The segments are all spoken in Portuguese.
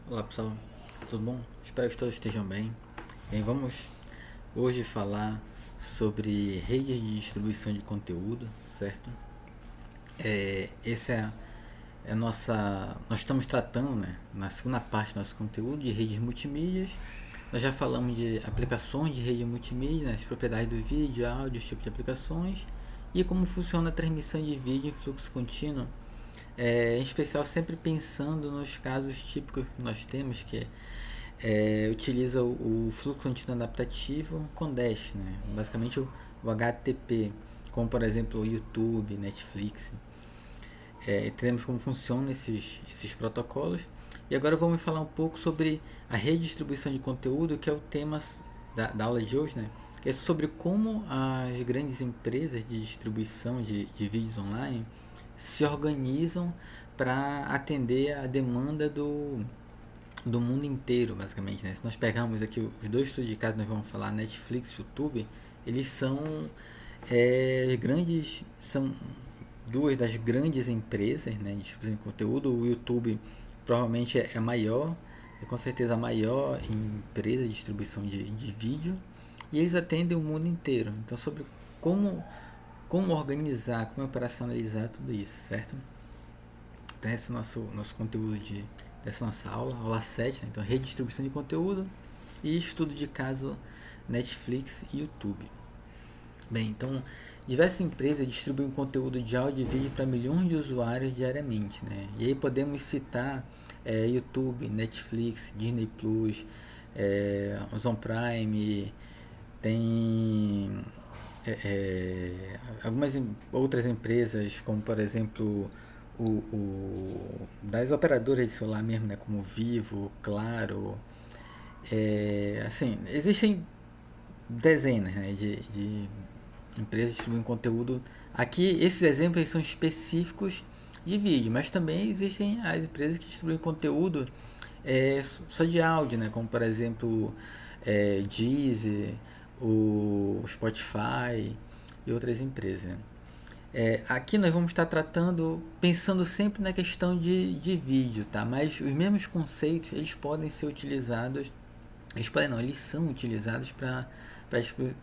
Olá pessoal, tudo bom? Espero que todos estejam bem. Bem, vamos hoje falar sobre redes de distribuição de conteúdo, certo? Esse é a nossa. Nós estamos tratando, né, na segunda parte do nosso conteúdo de redes multimídias. Nós já falamos de aplicações de rede multimídia, né, as propriedades do vídeo, áudio, os tipos de aplicações e como funciona a transmissão de vídeo em fluxo contínuo. Em especial sempre pensando nos casos típicos que nós temos, que utiliza o fluxo contínuo adaptativo com Dash, né? Basicamente o HTTP, como por exemplo o YouTube, Netflix. Entendemos como funcionam esses protocolos. E agora vamos falar um pouco sobre a redistribuição de conteúdo, que é o tema da aula de hoje, né? É sobre como as grandes empresas de distribuição de vídeos online se organizam para atender a demanda do mundo inteiro, basicamente, né? Se nós pegarmos aqui os dois estudos de caso, nós vamos falar Netflix e YouTube, eles são grandes, são duas das grandes empresas, né, de distribuição de conteúdo. O YouTube provavelmente é maior, é com certeza a maior empresa de distribuição de vídeo, e eles atendem o mundo inteiro. Então, sobre como organizar, como operacionalizar tudo isso, certo? Então esse é o nosso conteúdo dessa nossa aula 7, né? Então redistribuição de conteúdo e estudo de caso Netflix e YouTube. Bem, então diversas empresas distribuem conteúdo de áudio e vídeo para milhões de usuários diariamente, né? E aí podemos citar YouTube, Netflix, Disney Plus, Amazon Prime, tem algumas outras empresas, como por exemplo das operadoras de celular mesmo, né, como Vivo, Claro, assim, existem dezenas, né, de empresas que distribuem conteúdo. Aqui esses exemplos são específicos de vídeo, mas também existem as empresas que distribuem conteúdo só de áudio, né, como por exemplo Deezer, o Spotify e outras empresas, né? Aqui nós vamos estar tratando, pensando sempre na questão de vídeo, tá? Mas os mesmos conceitos, eles podem ser utilizados, eles podem não, eles são utilizados para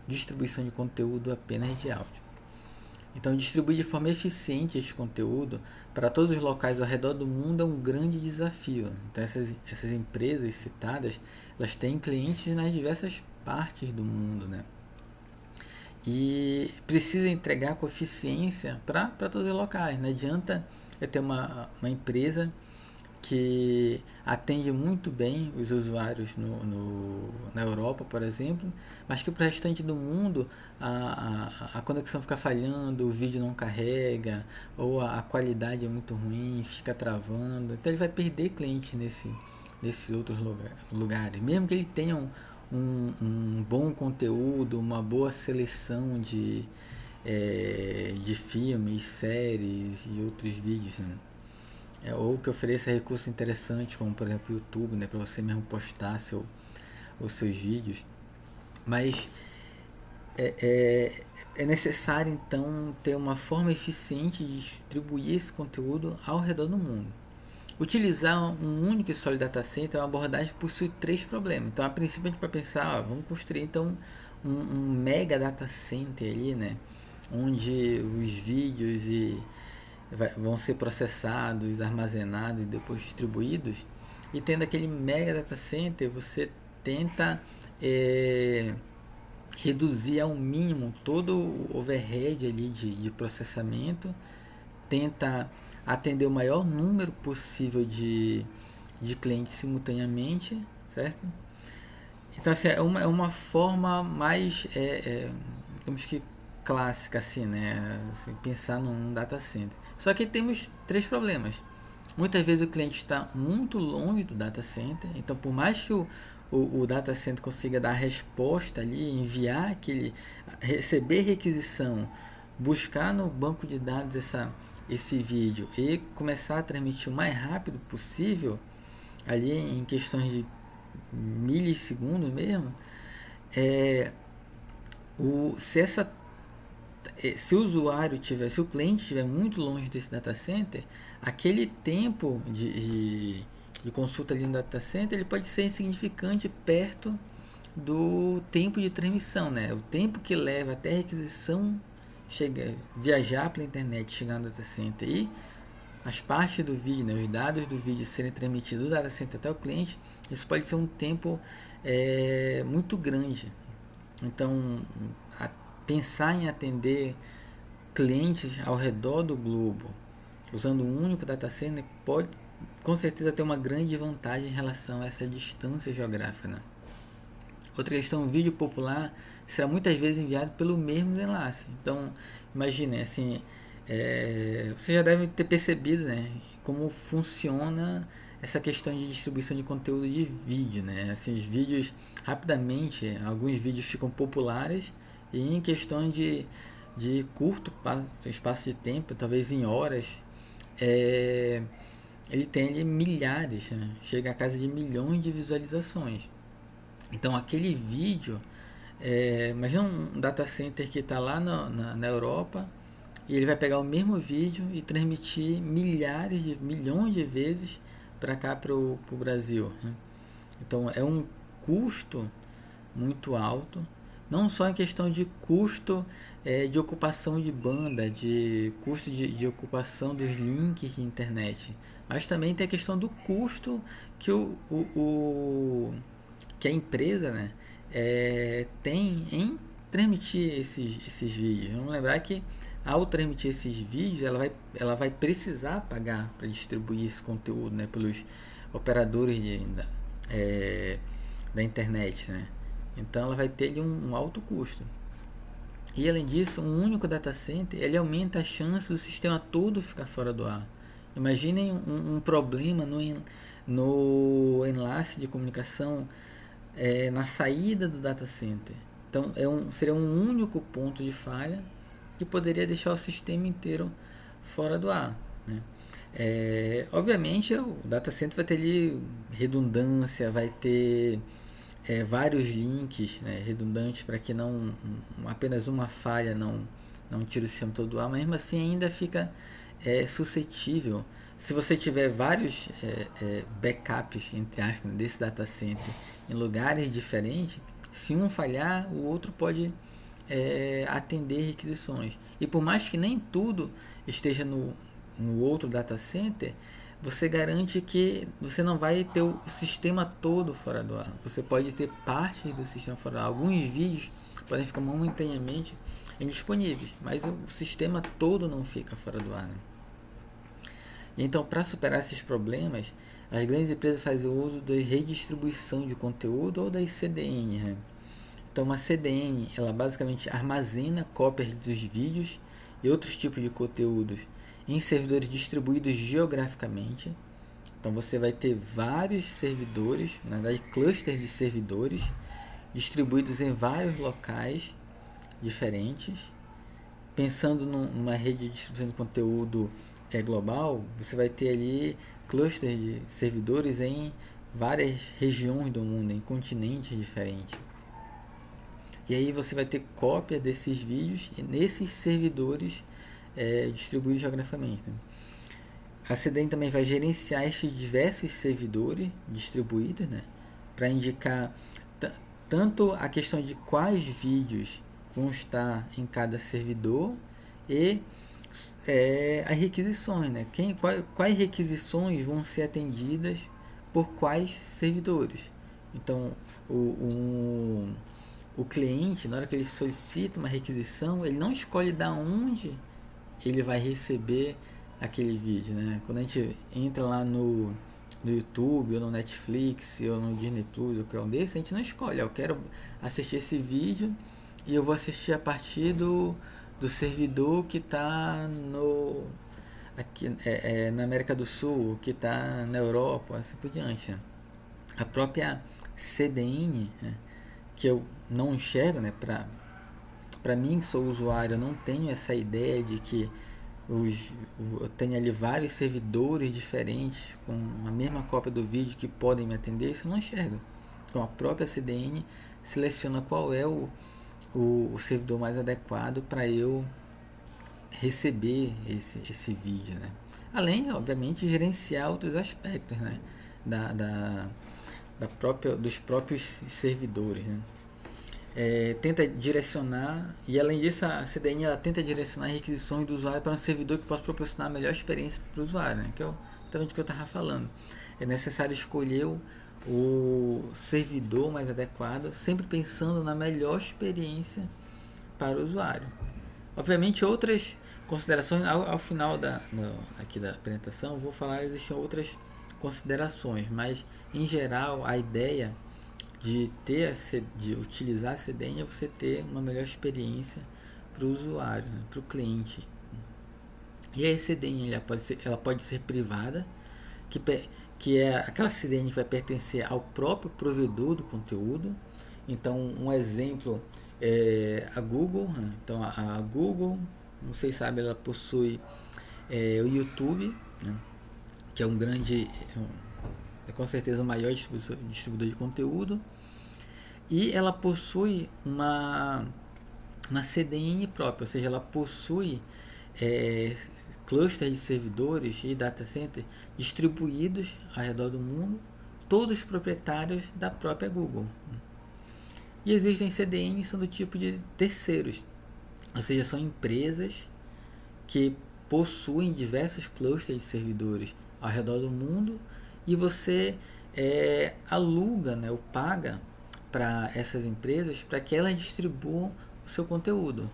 distribuição de conteúdo apenas de áudio. Então, distribuir de forma eficiente este conteúdo para todos os locais ao redor do mundo é um grande desafio. Então, essas empresas citadas, elas têm clientes nas diversas partes do mundo, né? E precisa entregar com eficiência para todos os locais. Não adianta eu ter uma empresa que atende muito bem os usuários na Europa, por exemplo, mas que para o restante do mundo a conexão fica falhando, o vídeo não carrega, ou a qualidade é muito ruim, fica travando. Então ele vai perder cliente nesses outros lugares. Mesmo que ele tenha um bom conteúdo, uma boa seleção de filmes, séries e outros vídeos, né? Ou que ofereça recursos interessantes, como por exemplo o YouTube, né, para você mesmo postar os seus vídeos. Mas é necessário então ter uma forma eficiente de distribuir esse conteúdo ao redor do mundo. Utilizar um único e sólido data center é uma abordagem que possui três problemas. Então, a princípio, a gente vai pensar, vamos construir então um mega data center ali, né? Onde os vídeos vão ser processados, armazenados e depois distribuídos. E tendo aquele mega data center, você tenta reduzir ao mínimo todo o overhead ali de processamento, tenta atender o maior número possível de clientes simultaneamente, certo? Então, assim, é uma forma mais, digamos que clássica, assim, né? Assim, pensar num data center. Só que temos três problemas. Muitas vezes o cliente está muito longe do data center, então por mais que o data center consiga dar a resposta ali, enviar aquele, receber requisição, buscar no banco de dados esse vídeo e começar a transmitir o mais rápido possível, ali em questões de milissegundos mesmo, é, se essa se o usuário tiver, se o cliente estiver muito longe desse data center, aquele tempo de consulta ali no data center, ele pode ser insignificante perto do tempo de transmissão, né? O tempo que leva até a requisição viajar pela internet, chegar no data center e as partes do vídeo, né, os dados do vídeo serem transmitidos do data center até o cliente, isso pode ser um tempo muito grande. Então, pensar em atender clientes ao redor do globo usando um único data center pode com certeza ter uma grande vantagem em relação a essa distância geográfica, né? Outra questão, o vídeo popular será muitas vezes enviado pelo mesmo enlace. Então, imagine, assim, você já deve ter percebido, né, como funciona essa questão de distribuição de conteúdo de vídeo, né? Assim, os vídeos, rapidamente, alguns vídeos ficam populares e em questão de curto espaço de tempo, talvez em horas, ele tem ali milhares, né? Chega a casa de milhões de visualizações. Então aquele vídeo, imagina um data center que está lá na Europa e ele vai pegar o mesmo vídeo e transmitir milhões de vezes para cá, para o Brasil, né? Então é um custo muito alto, não só em questão de custo de ocupação de banda, de custo de ocupação dos links de internet, mas também tem a questão do custo que que a empresa, né, tem em transmitir esses vídeos. Vamos lembrar que ao transmitir esses vídeos, ela vai precisar pagar para distribuir esse conteúdo, né, pelos operadores da internet, né? Então ela vai ter ali um alto custo. E além disso, um único data center ele aumenta a chance do sistema todo ficar fora do ar. Imaginem um problema no enlace de comunicação na saída do data center. Então seria um único ponto de falha que poderia deixar o sistema inteiro fora do ar, né? Obviamente o data center vai ter ali redundância, vai ter vários links, né, redundantes para que não apenas uma falha não tire o sistema todo do ar, mas mesmo assim ainda fica suscetível. Se você tiver vários backups, entre aspas, desse data center em lugares diferentes, se um falhar, o outro pode atender requisições. E por mais que nem tudo esteja no outro data center, você garante que você não vai ter o sistema todo fora do ar. Você pode ter parte do sistema fora do ar. Alguns vídeos podem ficar momentaneamente indisponíveis, mas o sistema todo não fica fora do ar, né? Então, para superar esses problemas, as grandes empresas fazem uso da redistribuição de conteúdo ou das CDN, né? Então, uma CDN, ela basicamente armazena cópias dos vídeos e outros tipos de conteúdos em servidores distribuídos geograficamente. Então você vai ter vários servidores, na verdade clusters de servidores distribuídos em vários locais diferentes. Pensando numa rede de distribuição de conteúdo global, você vai ter ali clusters de servidores em várias regiões do mundo, em continentes diferentes. E aí você vai ter cópia desses vídeos nesses servidores distribuídos geograficamente, né? A CDN também vai gerenciar esses diversos servidores distribuídos, né, para indicar tanto a questão de quais vídeos vão estar em cada servidor e as requisições, né? Quais requisições vão ser atendidas por quais servidores. Então, o cliente, na hora que ele solicita uma requisição, ele não escolhe da onde ele vai receber aquele vídeo, né? Quando a gente entra lá no YouTube, ou no Netflix, ou no Disney Plus, ou qualquer um desses, a gente não escolhe. Eu quero assistir esse vídeo e eu vou assistir a partir do servidor que está aqui, na América do Sul, que está na Europa, assim por diante, né? A própria CDN, né, que eu não enxergo, né, para mim que sou usuário, eu não tenho essa ideia de que eu tenho ali vários servidores diferentes com a mesma cópia do vídeo que podem me atender. Isso eu não enxergo. Então a própria CDN seleciona qual é o servidor mais adequado para eu receber esse vídeo, né? Além, obviamente, de gerenciar outros aspectos, né? dos próprios servidores, né? Tenta direcionar, e além disso a CDN ela tenta direcionar requisições do usuário para um servidor que possa proporcionar a melhor experiência para o usuário, né? Que é exatamente o que eu estava falando. É necessário escolher o servidor mais adequado, sempre pensando na melhor experiência para o usuário. Obviamente outras considerações ao final aqui da apresentação, eu vou falar, existem outras considerações, mas em geral a ideia de utilizar a CDN é você ter uma melhor experiência para o usuário, né, para o cliente. E a CDN ela pode ser privada, que é aquela CDN que vai pertencer ao próprio provedor do conteúdo. Então, um exemplo é a Google. Né? Então, a Google, não sei se sabe, ela possui o YouTube, né? Que é um grande, é com certeza o maior distribuidor de conteúdo. E ela possui uma CDN própria, ou seja, ela possui clusters de servidores e data center distribuídos ao redor do mundo, todos proprietários da própria Google. E existem CDNs são do tipo de terceiros, ou seja, são empresas que possuem diversos clusters de servidores ao redor do mundo e você aluga, né, ou paga para essas empresas para que elas distribuam o seu conteúdo.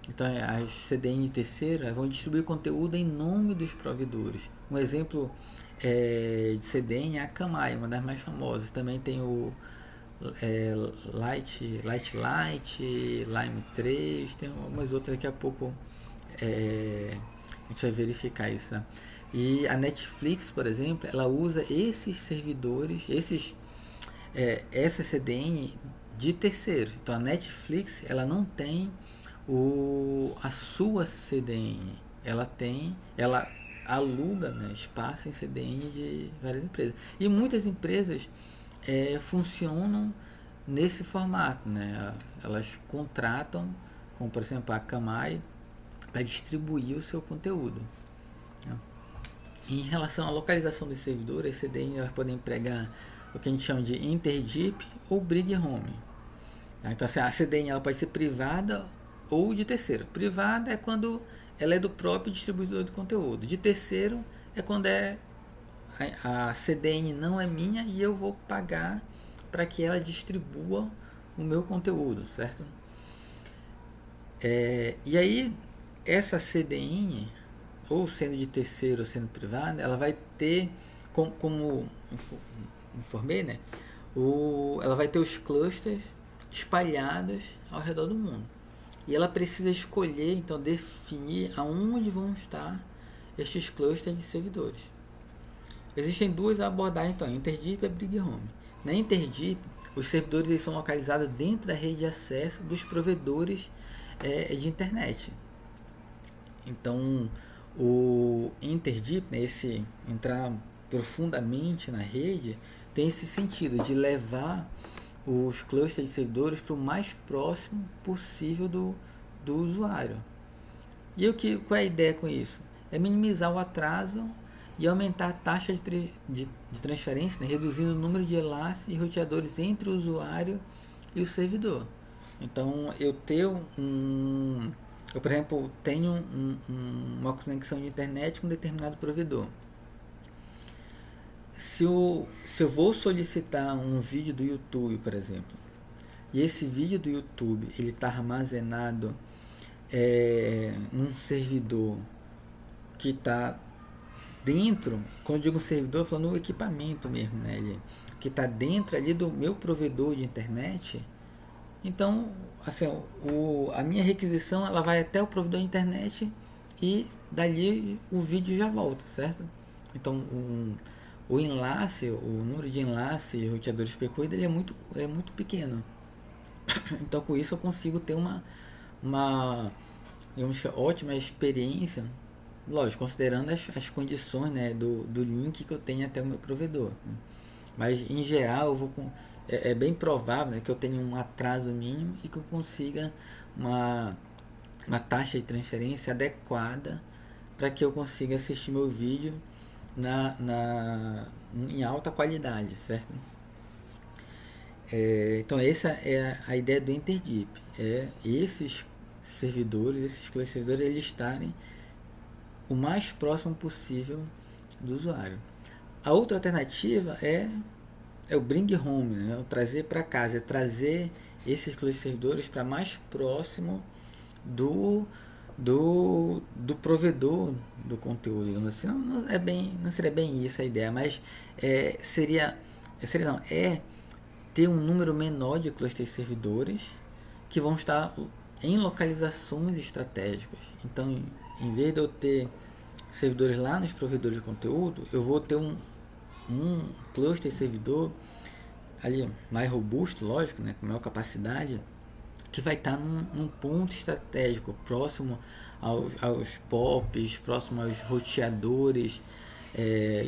Então, as CDN de terceira vão distribuir conteúdo em nome dos provedores. Um exemplo de CDN é a Akamai, uma das mais famosas. Também tem o Light, Lime 3, tem algumas outras, daqui a pouco a gente vai verificar isso. Tá? E a Netflix, por exemplo, ela usa esses servidores, essa CDN de terceiro. Então a Netflix ela não tem a sua CDN, ela aluga, né, espaço em CDN de várias empresas. E muitas empresas funcionam nesse formato, né? Elas contratam, como por exemplo a Akamai, para distribuir o seu conteúdo. Em relação à localização dos servidores, as CDN elas podem empregar o que a gente chama de interdeep ou bridge home. Então assim, a CDN ela pode ser privada ou de terceiro. Privada é quando ela é do próprio distribuidor de conteúdo. De terceiro é quando a CDN não é minha e eu vou pagar para que ela distribua o meu conteúdo, certo? E aí essa CDN, ou sendo de terceiro ou sendo privada, ela vai ter, como informei, né? Ela vai ter os clusters espalhados ao redor do mundo. E ela precisa escolher, então, definir aonde vão estar estes clusters de servidores. Existem duas abordagens, então, Interdeep e Bridge Home. Na Interdeep, os servidores eles são localizados dentro da rede de acesso dos provedores de internet. Então, o Interdeep, né, esse entrar profundamente na rede, tem esse sentido de levar os clusters de servidores para o mais próximo possível do usuário. E qual é a ideia com isso? É minimizar o atraso e aumentar a taxa de transferência, né, reduzindo o número de enlaces e roteadores entre o usuário e o servidor. Então, eu, por exemplo, tenho uma conexão de internet com um determinado provedor. Se eu vou solicitar um vídeo do YouTube, por exemplo, e esse vídeo do YouTube ele está armazenado num servidor que está dentro, quando eu digo um servidor, eu estou falando no equipamento mesmo, né? Que está dentro ali do meu provedor de internet. Então, assim, a minha requisição ela vai até o provedor de internet e dali o vídeo já volta, certo? Então, o enlace, o número de enlace e roteadores percorridos ele é muito pequeno. Então, com isso eu consigo ter uma digamos que ótima experiência, lógico, considerando as condições, né, do link que eu tenho até o meu provedor. Mas em geral é bem provável, né, que eu tenha um atraso mínimo e que eu consiga uma taxa de transferência adequada para que eu consiga assistir meu vídeo em alta qualidade, certo? Então essa é a ideia do Interdeep, esses servidores, esses cluster servidores, eles estarem o mais próximo possível do usuário. A outra alternativa é o bring home, né? O trazer para casa, é trazer esses cluster servidores para mais próximo do provedor do conteúdo. Assim, não seria bem isso a ideia, mas seria não, ter um número menor de cluster servidores que vão estar em localizações estratégicas. Então, em vez de eu ter servidores lá nos provedores de conteúdo, eu vou ter um cluster servidor ali mais robusto, lógico, né, com maior capacidade, que vai estar num ponto estratégico, próximo aos POPs, próximo aos roteadores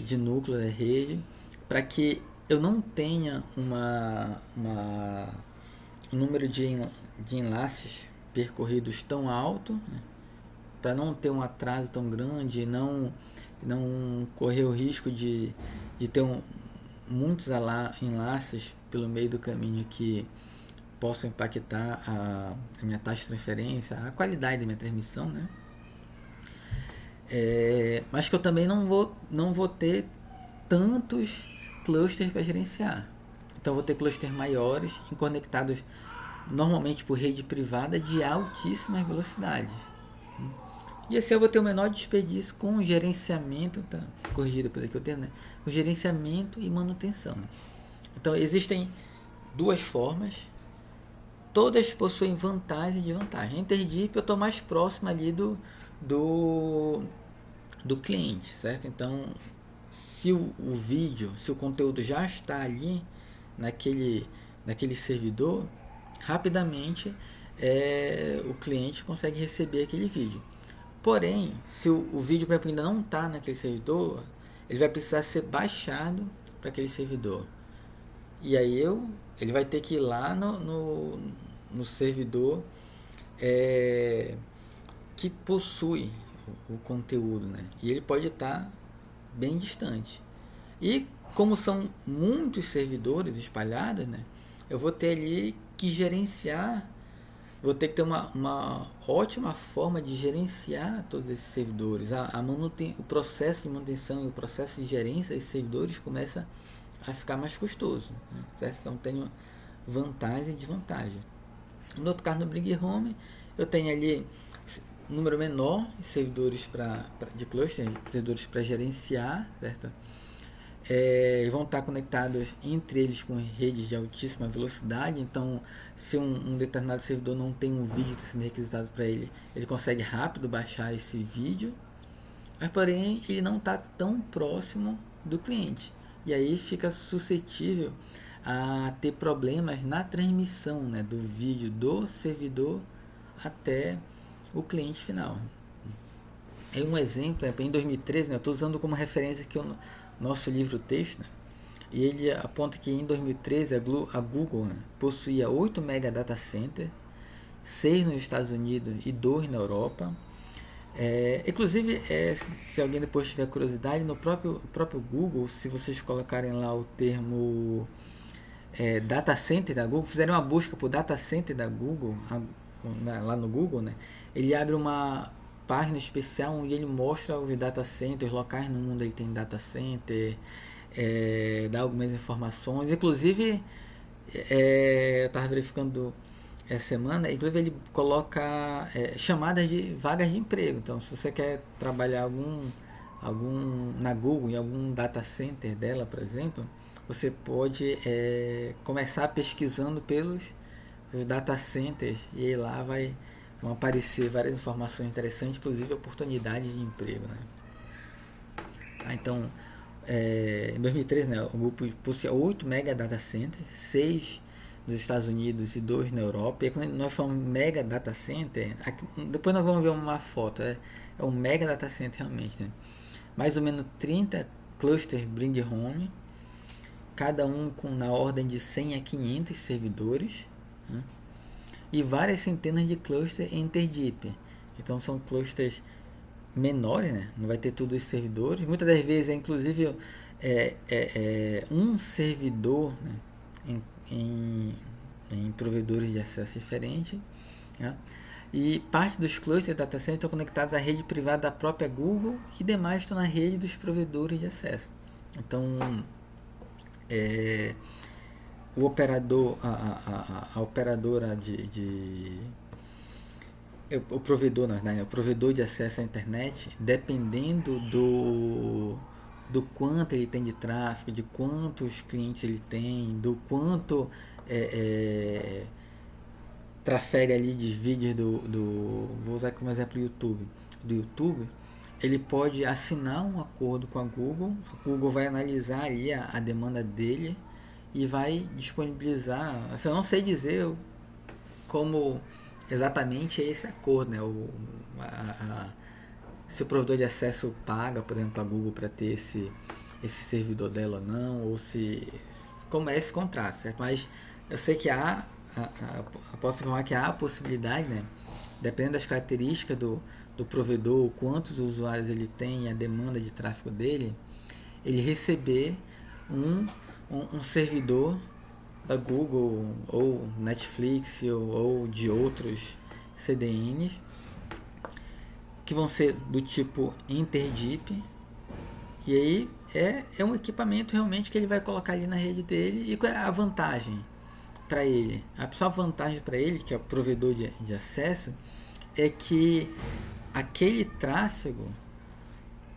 de núcleo da rede, para que eu não tenha um número de enlaces percorridos tão alto, né, para não ter um atraso tão grande, não correr o risco de ter muitos enlaces pelo meio do caminho que possam impactar a minha taxa de transferência, a qualidade da minha transmissão, né? Mas que eu também não vou ter tantos clusters para gerenciar. Então vou ter clusters maiores, conectados normalmente por rede privada de altíssima velocidade. E assim eu vou ter o menor desperdício com o gerenciamento, tá? Corrigido por aqui o termo, né? O gerenciamento e manutenção. Então existem duas formas, todas possuem vantagem e desvantagem. Interdeep eu estou mais próximo ali do cliente, certo? Então, se o vídeo, se o conteúdo já está ali naquele servidor, rapidamente o cliente consegue receber aquele vídeo. Porém, se o vídeo, por exemplo, ainda não está naquele servidor, ele vai precisar ser baixado para aquele servidor. E aí ele vai ter que ir lá no servidor que possui o conteúdo, né? E ele pode estar bem distante. E como são muitos servidores espalhados, né? Eu vou ter ali que gerenciar, vou ter que ter uma ótima forma de gerenciar todos esses servidores. O processo de manutenção e o processo de gerência desses servidores começa a ficar mais custoso, né? Certo? Então tenho vantagem e desvantagem. No outro caso, no Bring Home, eu tenho ali um número menor de servidores de cluster, servidores para gerenciar, certo? Vão estar conectados entre eles com redes de altíssima velocidade. Então, se um determinado servidor não tem um vídeo que está sendo requisitado para ele, ele consegue rápido baixar esse vídeo, mas porém ele não está tão próximo do cliente, e aí fica suscetível a ter problemas na transmissão, né, do vídeo do servidor até o cliente final. Um exemplo, em 2013, né, eu estou usando como referência aqui o nosso livro texto, né, e ele aponta que em 2013 a Google, né, possuía 8 mega data center, 6 nos Estados Unidos e 2 na Europa. Inclusive, se alguém depois tiver curiosidade, no próprio Google, se vocês colocarem lá o termo data center da Google, fizerem uma busca por data center da Google, lá no Google, né, ele abre uma página especial onde ele mostra os data centers, locais no mundo ele tem data center, dá algumas informações. Inclusive, eu estava verificando essa semana, inclusive ele coloca chamadas de vagas de emprego. Então, se você quer trabalhar na Google, em algum data center dela, por exemplo, você pode começar pesquisando pelos data centers, e aí lá vão aparecer várias informações interessantes, inclusive oportunidades de emprego, né? Então, em 2013, né, o grupo possuía 8 mega data centers, 6 nos Estados Unidos e 2 na Europa. E quando nós falamos mega data center, aqui, depois nós vamos ver uma foto, é um mega data center realmente, né? Mais ou menos 30 clusters Bring Home, cada um na ordem de 100 a 500 servidores, né? E várias centenas de clusters Interdeep. Então são clusters menores, né? Não vai ter todos os servidores. Muitas das vezes é inclusive um servidor, né? em provedores de acesso diferentes, né? E parte dos clusters data center estão conectados à rede privada da própria Google e demais estão na rede dos provedores de acesso. Então, o operador, a operadora o provedor, o provedor de acesso à internet, dependendo do quanto ele tem de tráfego, de quantos clientes ele tem, do quanto trafega ali de vídeos vou usar como exemplo do YouTube, ele pode assinar um acordo com a Google vai analisar ali a demanda dele e vai disponibilizar, assim, eu não sei dizer como exatamente é esse acordo, né? Se o provedor de acesso paga, por exemplo, a Google para ter esse servidor dela ou não, ou como é esse contrato, certo? Mas eu sei que posso informar que há a possibilidade, né? Dependendo das características do provedor, quantos usuários ele tem e a demanda de tráfego dele, ele receber um servidor da Google ou Netflix ou de outros CDNs que vão ser do tipo InterDeep, e aí é um equipamento realmente que ele vai colocar ali na rede dele. E qual é a vantagem para ele? A principal vantagem para ele, que é o provedor de acesso, é que aquele tráfego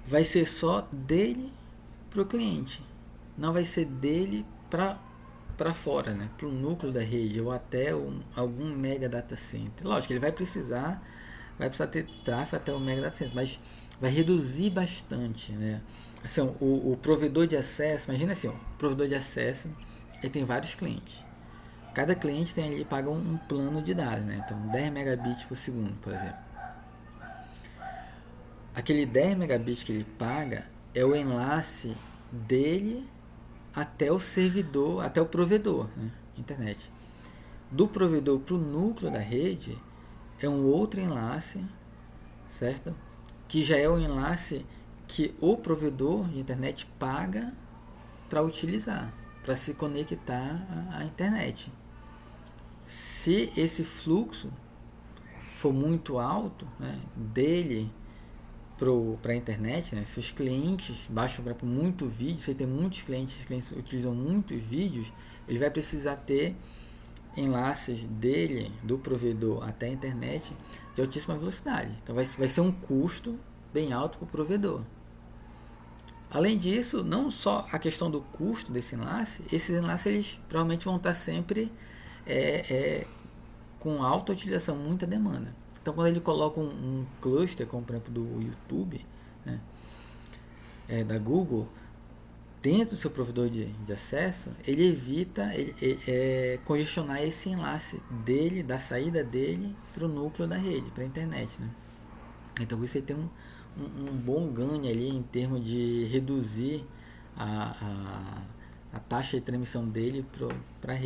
vai ser só dele para o cliente, não vai ser dele para fora, né? Para o núcleo da rede ou até algum mega data center. Lógico, ele vai precisar ter tráfego até o mega data center, mas vai reduzir bastante, né? Assim, o provedor de acesso, imagina assim, o provedor de acesso, ele tem vários clientes. Cada cliente tem ali, paga um plano de dados, né? Então 10 megabits por segundo, por exemplo. Aquele 10 megabits que ele paga é o enlace dele até o servidor, até o provedor, né? Internet. Do provedor para o núcleo da rede é um outro enlace, certo? Que já é o enlace que o provedor de internet paga para utilizar, para se conectar à internet. Se esse fluxo for muito alto, né, dele para a internet, né, se os clientes baixam para muito vídeo, se tem muitos clientes, os clientes utilizam muitos vídeos, ele vai precisar ter enlaces dele, do provedor até a internet, de altíssima velocidade. Então vai ser um custo bem alto para o provedor. Além disso, não só a questão do custo desse enlace, esses enlaces eles provavelmente vão estar sempre com alta utilização, muita demanda. Então quando ele coloca um cluster, como por exemplo do YouTube, né, da Google, dentro do seu provedor de acesso, ele evita congestionar esse enlace dele, da saída dele para o núcleo da rede, para a internet, né? Então você tem um bom ganho ali em termos de reduzir a taxa de transmissão dele para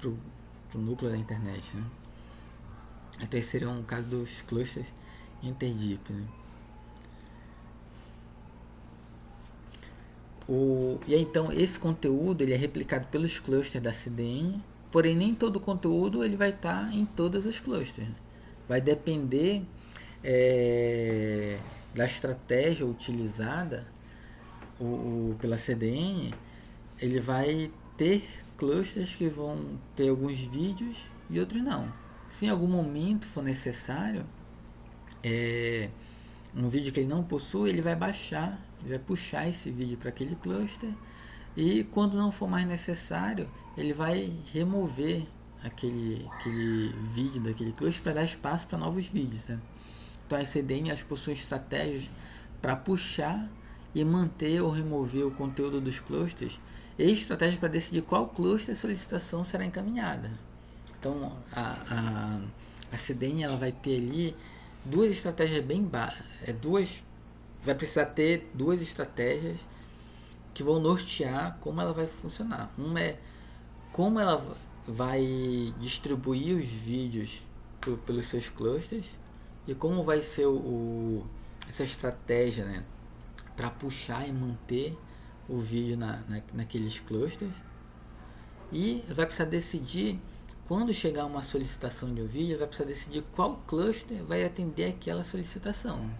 o núcleo da internet, né? Então esse seria um caso dos clusters InterDeep, né? E aí, então esse conteúdo ele é replicado pelos clusters da CDN, porém nem todo o conteúdo ele vai estar em todas as clusters, né? Vai depender da estratégia utilizada pela CDN. Ele vai ter clusters que vão ter alguns vídeos e outros não. Se em algum momento for necessário um vídeo que ele não possui, ele vai baixar, ele vai puxar esse vídeo para aquele cluster, e quando não for mais necessário, ele vai remover aquele vídeo daquele cluster para dar espaço para novos vídeos, né? Então a CDN elas possuem estratégias para puxar e manter ou remover o conteúdo dos clusters, e estratégias para decidir qual cluster a solicitação será encaminhada. Então a CDN ela vai ter ali duas estratégias bem vai precisar ter duas estratégias que vão nortear como ela vai funcionar. Uma é como ela vai distribuir os vídeos pelos seus clusters, e como vai ser essa estratégia, né, para puxar e manter o vídeo naqueles clusters, e vai precisar decidir, quando chegar uma solicitação de um vídeo, vai precisar decidir qual cluster vai atender aquela solicitação,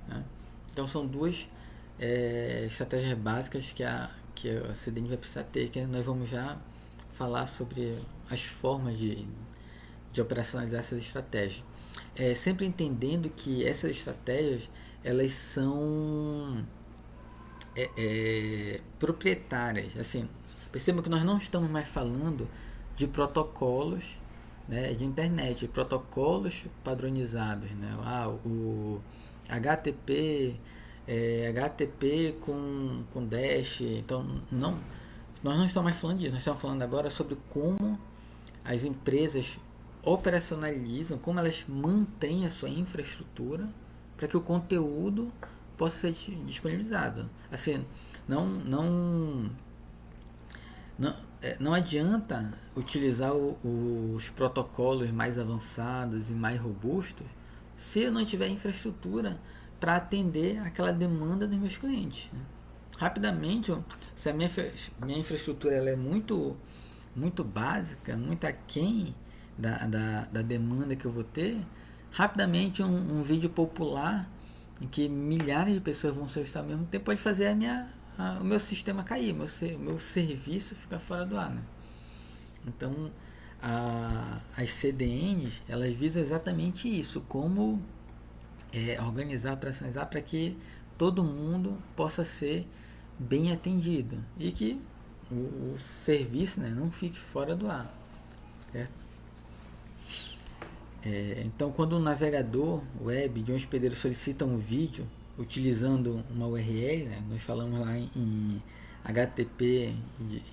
né? Então são duas estratégias básicas que a CDN vai precisar ter, que nós vamos já falar sobre as formas de operacionalizar essas estratégias. Sempre entendendo que essas estratégias, elas são proprietárias. Assim, percebam que nós não estamos mais falando de protocolos, né, de internet, protocolos padronizados, né? O HTTP, HTTP com Dash. Então, nós não estamos mais falando disso. Nós estamos falando agora sobre como as empresas operacionalizam, como elas mantêm a sua infraestrutura para que o conteúdo possa ser disponibilizado. Assim, não adianta utilizar os protocolos mais avançados e mais robustos se eu não tiver infraestrutura para atender aquela demanda dos meus clientes. Rapidamente, se a minha infraestrutura ela é muito básica, muito aquém da demanda que eu vou ter, rapidamente um vídeo popular em que milhares de pessoas vão solicitar ao mesmo tempo pode fazer o meu sistema cair, meu serviço ficar fora do ar, né? Então, as CDNs, elas visam exatamente isso, como organizar, operacionalizar para que todo mundo possa ser bem atendido e que o serviço, né, não fique fora do ar, certo? Então, quando um navegador web de um hospedeiro solicita um vídeo utilizando uma URL, né, nós falamos lá em HTTP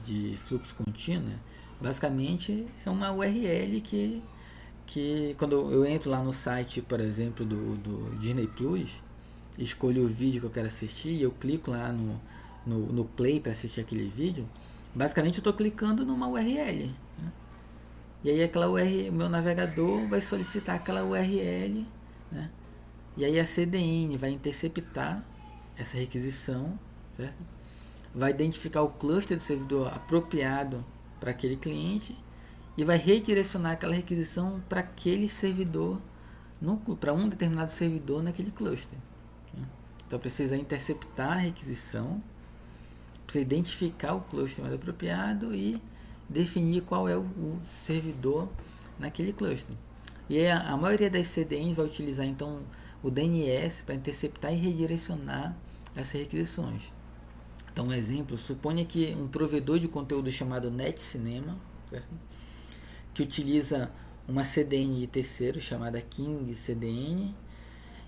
de fluxo contínuo, né, basicamente é uma URL que quando eu entro lá no site, por exemplo, do Disney Plus, escolho o vídeo que eu quero assistir e eu clico lá no play para assistir aquele vídeo, basicamente eu estou clicando numa URL, né? E aí o meu navegador vai solicitar aquela URL, né? E aí a CDN vai interceptar essa requisição, certo? Vai identificar o cluster do servidor apropriado para aquele cliente e vai redirecionar aquela requisição para aquele servidor, para um determinado servidor naquele cluster. Então precisa interceptar a requisição, precisa identificar o cluster mais apropriado e definir qual é o servidor naquele cluster. E a maioria das CDNs vai utilizar então o DNS para interceptar e redirecionar essas requisições. Então, um exemplo, suponha que um provedor de conteúdo chamado NetCinema, certo? Que utiliza uma CDN de terceiro chamada King CDN,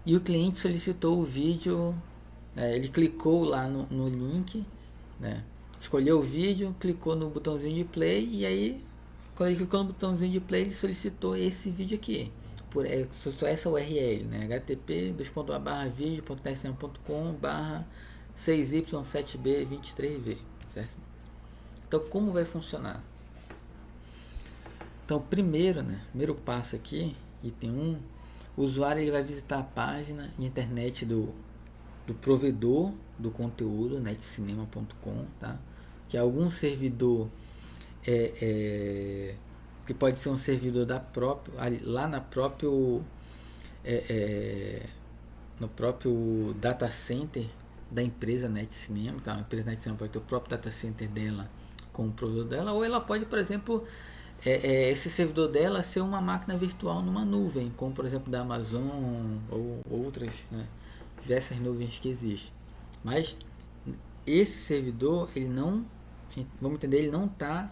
e o cliente solicitou o vídeo, ele clicou lá no link, né? Escolheu o vídeo, clicou no botãozinho de play, e aí quando ele clicou no botãozinho de play, ele solicitou esse vídeo aqui, solicitou essa URL, né? http://video.netcinema.com/6y7b23v, certo? Então, como vai funcionar? Então, primeiro passo aqui, item 1, o usuário ele vai visitar a página de internet do provedor do conteúdo, netcinema.com, tá? Que é algum servidor, que pode ser um servidor lá no próprio data center da empresa NetCinema, tá? A empresa NetCinema pode ter o próprio data center dela com o provedor dela, ou ela pode, por exemplo, esse servidor dela ser uma máquina virtual numa nuvem, como por exemplo da Amazon ou outras, né, diversas nuvens que existem. Mas esse servidor, ele não está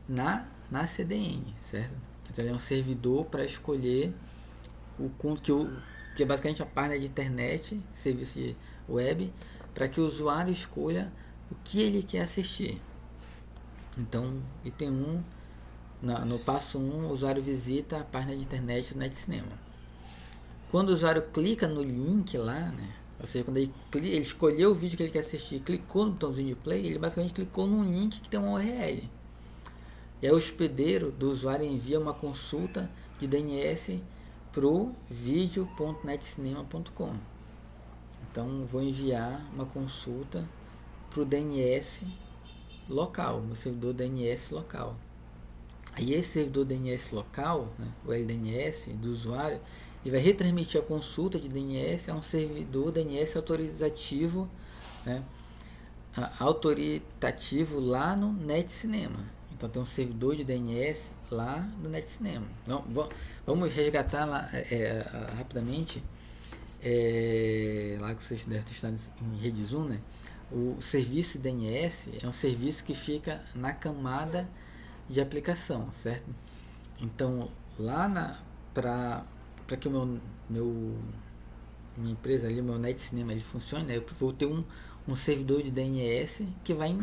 na CDN, certo? Então ele é um servidor para escolher que é basicamente a página de internet, serviço de web, para que o usuário escolha o que ele quer assistir. Então, item 1, no passo 1, o usuário visita a página de internet do NetCinema. Quando o usuário clica no link lá, né, ou seja, quando ele escolheu o vídeo que ele quer assistir, clicou no botãozinho de play, ele basicamente clicou num link que tem uma URL. E aí o hospedeiro do usuário envia uma consulta de DNS para o video.netcinema.com. Então vou enviar uma consulta para o DNS local, meu servidor DNS local. Aí esse servidor DNS local, né, o LDNS do usuário, ele vai retransmitir a consulta de DNS a um servidor DNS autorizativo, né, autoritativo lá no NetCinema. Então tem um servidor de DNS lá no NetCinema. Então, vamos resgatar lá, rapidamente, lá que vocês devem ter estado em rede Zoom, né? O serviço DNS é um serviço que fica na camada de aplicação, certo? Então lá para que o minha empresa ali, o meu NetCinema, ele funcione, né? Eu vou ter um servidor de DNS que vai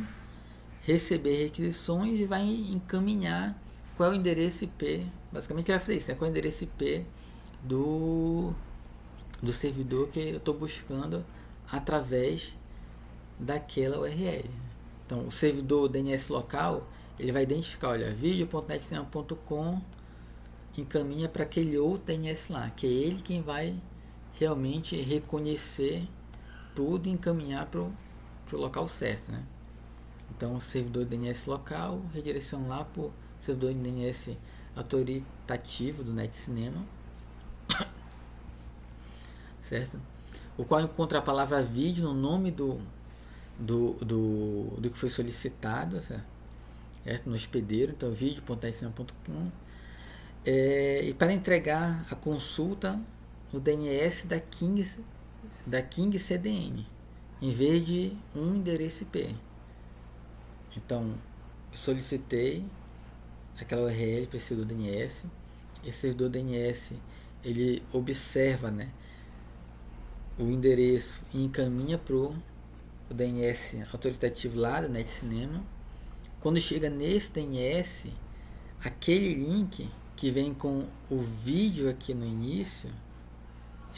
receber requisições e vai encaminhar qual é o endereço IP. Basicamente ele vai fazer isso, né? Qual é o endereço IP do servidor que eu estou buscando através daquela URL. Então o servidor DNS local, ele vai identificar, olha, video.netcinema.com encaminha para aquele outro DNS lá, que é ele quem vai realmente reconhecer tudo e encaminhar para o local certo, né? Então o servidor DNS local redireciona lá para o servidor DNS autoritativo do NetCinema, certo? O qual encontra a palavra vídeo no nome do que foi solicitado, certo? No hospedeiro, então vídeo.netcinema.com, e para entregar a consulta no DNS da King CDN em vez de um endereço IP. Então solicitei aquela URL para esse servidor DNS. Esse servidor DNS ele observa, né, o endereço e encaminha para o DNS autoritativo lá do NetCinema. Quando chega nesse DNS, aquele link que vem com o vídeo aqui no início,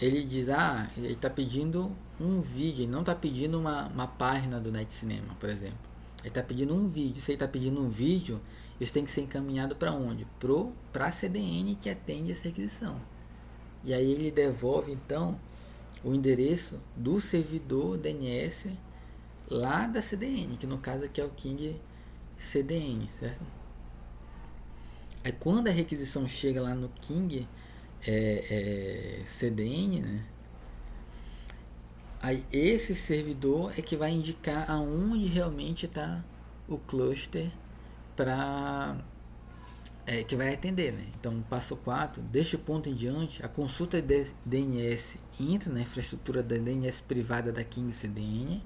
ele diz, ele está pedindo um vídeo, ele não está pedindo uma página do NetCinema, por exemplo. Ele está pedindo um vídeo. Se ele está pedindo um vídeo, isso tem que ser encaminhado para onde? Para a CDN que atende essa requisição. E aí ele devolve então o endereço do servidor DNS lá da CDN, que no caso aqui é o King CDN, certo? Aí quando a requisição chega lá no King CDN, né? Aí esse servidor é que vai indicar aonde realmente está o cluster que vai atender, né? Então, passo 4, deste ponto em diante, a consulta de DNS entra na infraestrutura da DNS privada da King CDN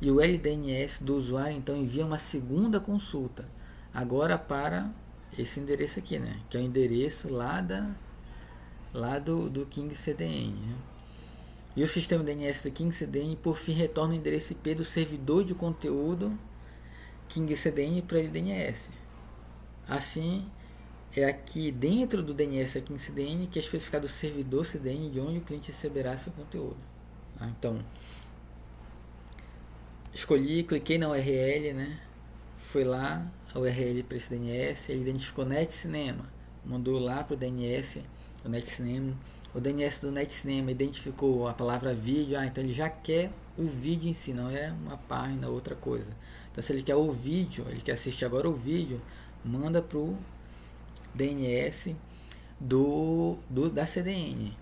e o LDNS do usuário então envia uma segunda consulta, agora para esse endereço aqui, né? Que é o endereço lá do King CDN, né? E o sistema DNS da King CDN por fim retorna o endereço IP do servidor de conteúdo King CDN para o LDNS. Assim, é aqui dentro do DNS da King CDN que é especificado o servidor CDN de onde o cliente receberá seu conteúdo. Então, cliquei na URL, né? Foi lá a URL para esse DNS, ele identificou NetCinema, mandou lá para o DNS do NetCinema. O DNS do NetCinema identificou a palavra vídeo, então ele já quer o vídeo em si, não é uma página, outra coisa. Então se ele quer o vídeo, ele quer assistir agora o vídeo, manda para o DNS da CDN.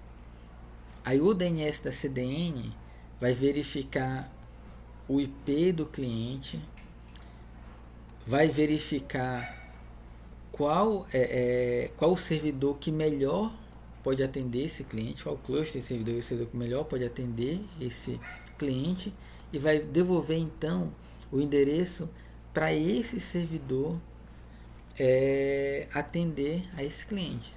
Aí o DNS da CDN vai verificar o IP do cliente, vai verificar qual o servidor que melhor pode atender esse cliente, qual cluster de servidor e o servidor que melhor pode atender esse cliente, e vai devolver então o endereço para esse servidor atender a esse cliente.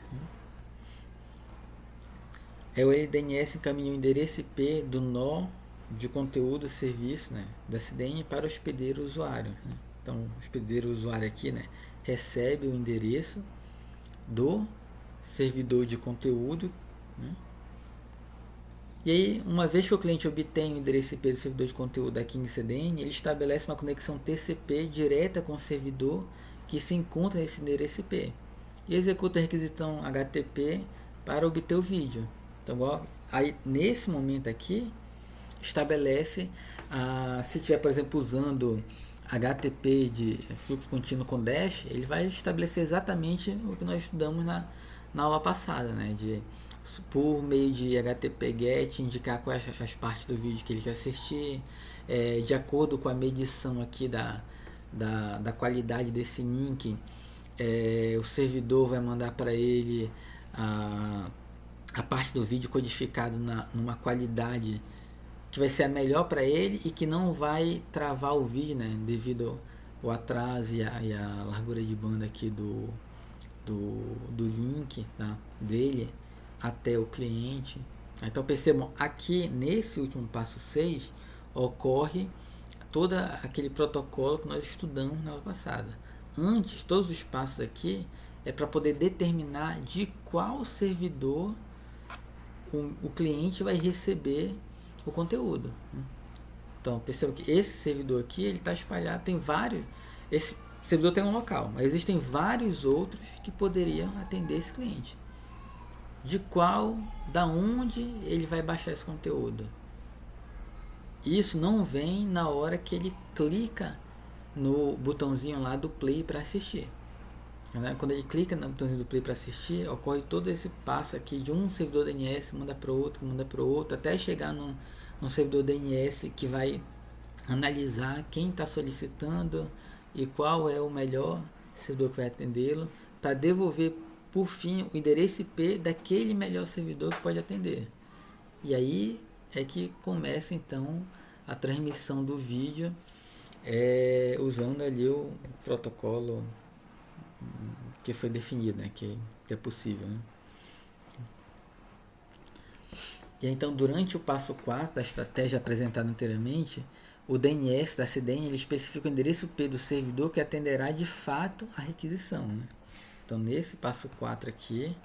O LDNS encaminha o endereço IP do nó de conteúdo serviço, né, da CDN para o hospedeiro usuário, né? Então o hospedeiro usuário aqui, né, recebe o endereço do servidor de conteúdo, né? E aí, uma vez que o cliente obtém o endereço IP do servidor de conteúdo da King CDN, ele estabelece uma conexão TCP direta com o servidor que se encontra nesse endereço IP e executa a requisição HTTP para obter o vídeo. Então, aí nesse momento aqui, estabelece, se tiver, por exemplo, usando HTTP de fluxo contínuo com Dash, ele vai estabelecer exatamente o que nós estudamos na aula passada, né? Por meio de HTTP GET, indicar quais as partes do vídeo que ele quer assistir, de acordo com a medição aqui da qualidade desse link, o servidor vai mandar para ele a parte do vídeo codificado numa qualidade que vai ser a melhor para ele e que não vai travar o vídeo, né, devido ao atraso e a largura de banda aqui do link, tá, dele até o cliente. Então percebam, aqui nesse último passo 6 ocorre todo aquele protocolo que nós estudamos na aula passada. Antes, todos os passos aqui é para poder determinar de qual servidor o cliente vai receber o conteúdo. Então percebam que esse servidor aqui ele está espalhado, tem vários. Esse servidor tem um local, mas existem vários outros que poderiam atender esse cliente. Da onde ele vai baixar esse conteúdo? Isso não vem na hora que ele clica no botãozinho lá do play para assistir. Quando ele clica no botãozinho do play para assistir, ocorre todo esse passo aqui de um servidor DNS manda para outro, até chegar num servidor DNS que vai analisar quem está solicitando e qual é o melhor servidor que vai atendê-lo, para devolver por fim o endereço IP daquele melhor servidor que pode atender. E aí é que começa então a transmissão do vídeo, usando ali o protocolo que foi definido, né, que é possível, né? E então, durante o passo 4 da estratégia apresentada anteriormente, o DNS da CDN ele especifica o endereço IP do servidor que atenderá de fato a requisição, né? Então, nesse passo 4 aqui,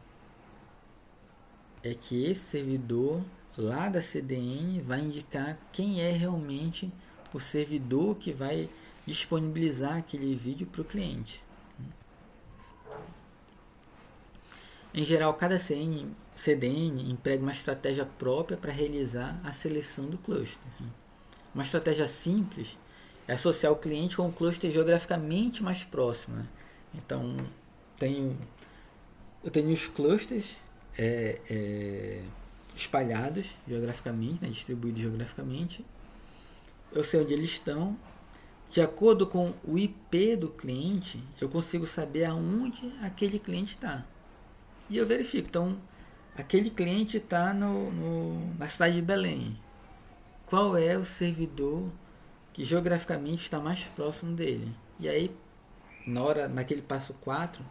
é que esse servidor lá da CDN vai indicar quem é realmente o servidor que vai disponibilizar aquele vídeo para o cliente. Em geral, cada CDN emprega uma estratégia própria para realizar a seleção do cluster. Uma estratégia simples é associar o cliente com um cluster geograficamente mais próximo, né? Então, eu tenho os clusters espalhados geograficamente, né, distribuídos geograficamente. Eu sei onde eles estão. De acordo com o IP do cliente, eu consigo saber aonde aquele cliente está. E eu verifico. Então, aquele cliente está na cidade de Belém. Qual é o servidor que geograficamente está mais próximo dele? E aí, naquele passo 4,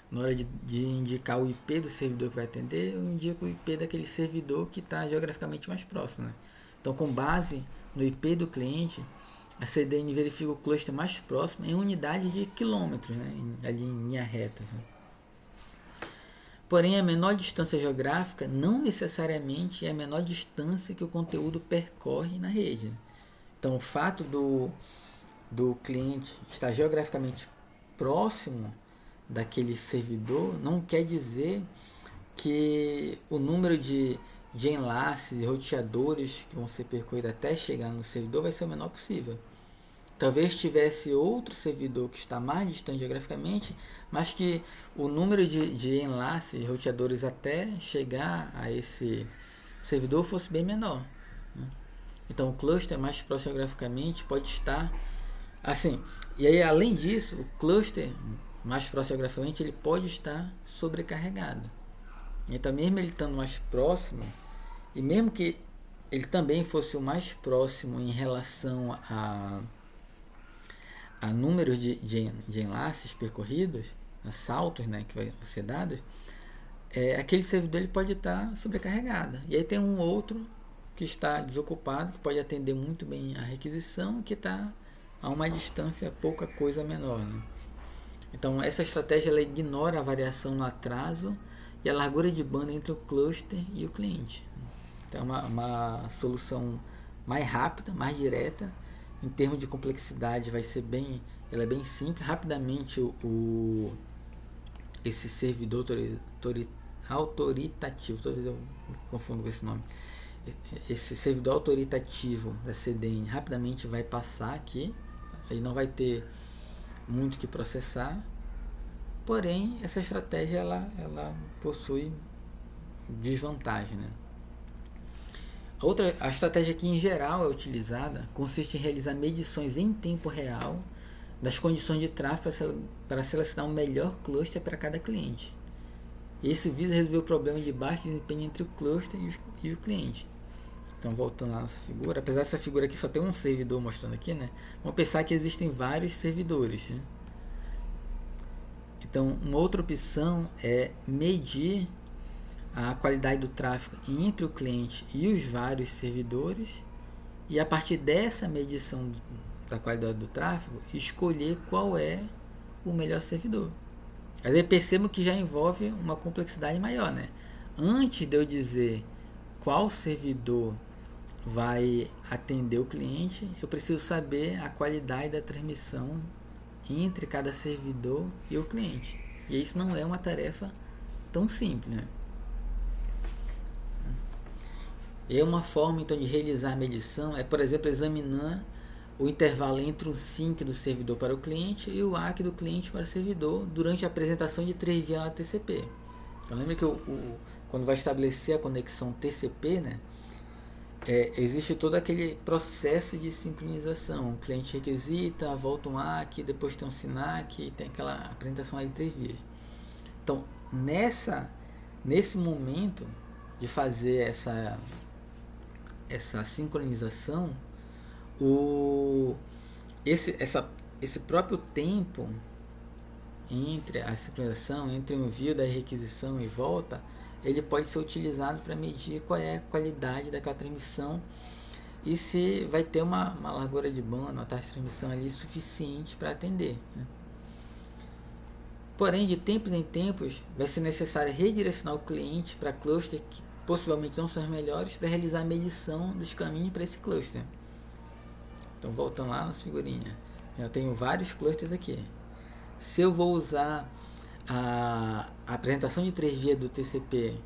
na hora de indicar o IP do servidor que vai atender, eu indico o IP daquele servidor que está geograficamente mais próximo, né? Então, com base no IP do cliente, a CDN verifica o cluster mais próximo em unidade de quilômetros, né? Ali em linha reta. Porém, a menor distância geográfica não necessariamente é a menor distância que o conteúdo percorre na rede. Então, o fato do cliente estar geograficamente próximo daquele servidor não quer dizer que o número de enlaces e roteadores que vão ser percorridos até chegar no servidor vai ser o menor possível. Talvez tivesse outro servidor que está mais distante geograficamente, mas que o número de enlaces e roteadores até chegar a esse servidor fosse bem menor, né? Então, o cluster mais próximo geograficamente pode estar assim. E aí, além disso, o cluster mais próximo geograficamente ele pode estar sobrecarregado. Então, mesmo ele estando mais próximo, e mesmo que ele também fosse o mais próximo em relação a números de enlaces percorridos, a saltos, né, que vai ser dados, aquele servidor ele pode estar sobrecarregado. E aí tem um outro que está desocupado, que pode atender muito bem a requisição, que está a uma distância pouca coisa menor, né? Então, essa estratégia ela ignora a variação no atraso e a largura de banda entre o cluster e o cliente. Então, é uma solução mais rápida, mais direta. Em termos de complexidade, ela é bem simples. Rapidamente, esse servidor autoritativo, toda vez eu me confundo com esse nome, esse servidor autoritativo da CDN rapidamente vai passar aqui, aí não vai ter muito que processar, porém essa estratégia ela possui desvantagem, né? A estratégia que em geral é utilizada consiste em realizar medições em tempo real das condições de tráfego para selecionar o melhor cluster para cada cliente. Esse visa resolver o problema de baixo desempenho entre o cluster e o cliente. Então, voltando lá na nossa figura, apesar dessa figura aqui só ter um servidor mostrando aqui, né? Vamos pensar que existem vários servidores, né? Então, uma outra opção é medir a qualidade do tráfego entre o cliente e os vários servidores, e a partir dessa medição da qualidade do tráfego, escolher qual é o melhor servidor. Mas aí percebo que já envolve uma complexidade maior, né? Antes de eu dizer qual servidor vai atender o cliente, eu preciso saber a qualidade da transmissão entre cada servidor e o cliente. E isso não é uma tarefa tão simples, né? E uma forma então de realizar a medição é, por exemplo, examinar o intervalo entre o sync do servidor para o cliente e o ACK do cliente para o servidor durante a apresentação de 3 via TCP. Então, lembra que quando vai estabelecer a conexão TCP, né, existe todo aquele processo de sincronização. O cliente requisita, volta um ACK, depois tem um SYNACK e tem aquela apresentação de 3 vias. Então, nesse momento de fazer essa sincronização, esse próprio tempo entre a sincronização, entre o envio da requisição e volta, ele pode ser utilizado para medir qual é a qualidade daquela transmissão e se vai ter uma largura de banda, uma taxa de transmissão ali suficiente para atender, né? Porém, de tempos em tempos, vai ser necessário redirecionar o cliente para cluster que possivelmente não são os melhores para realizar a medição dos caminhos para esse cluster. Então, voltando lá nas figurinhas, eu tenho vários clusters aqui. Se eu vou usar a apresentação de 3 vias do TCP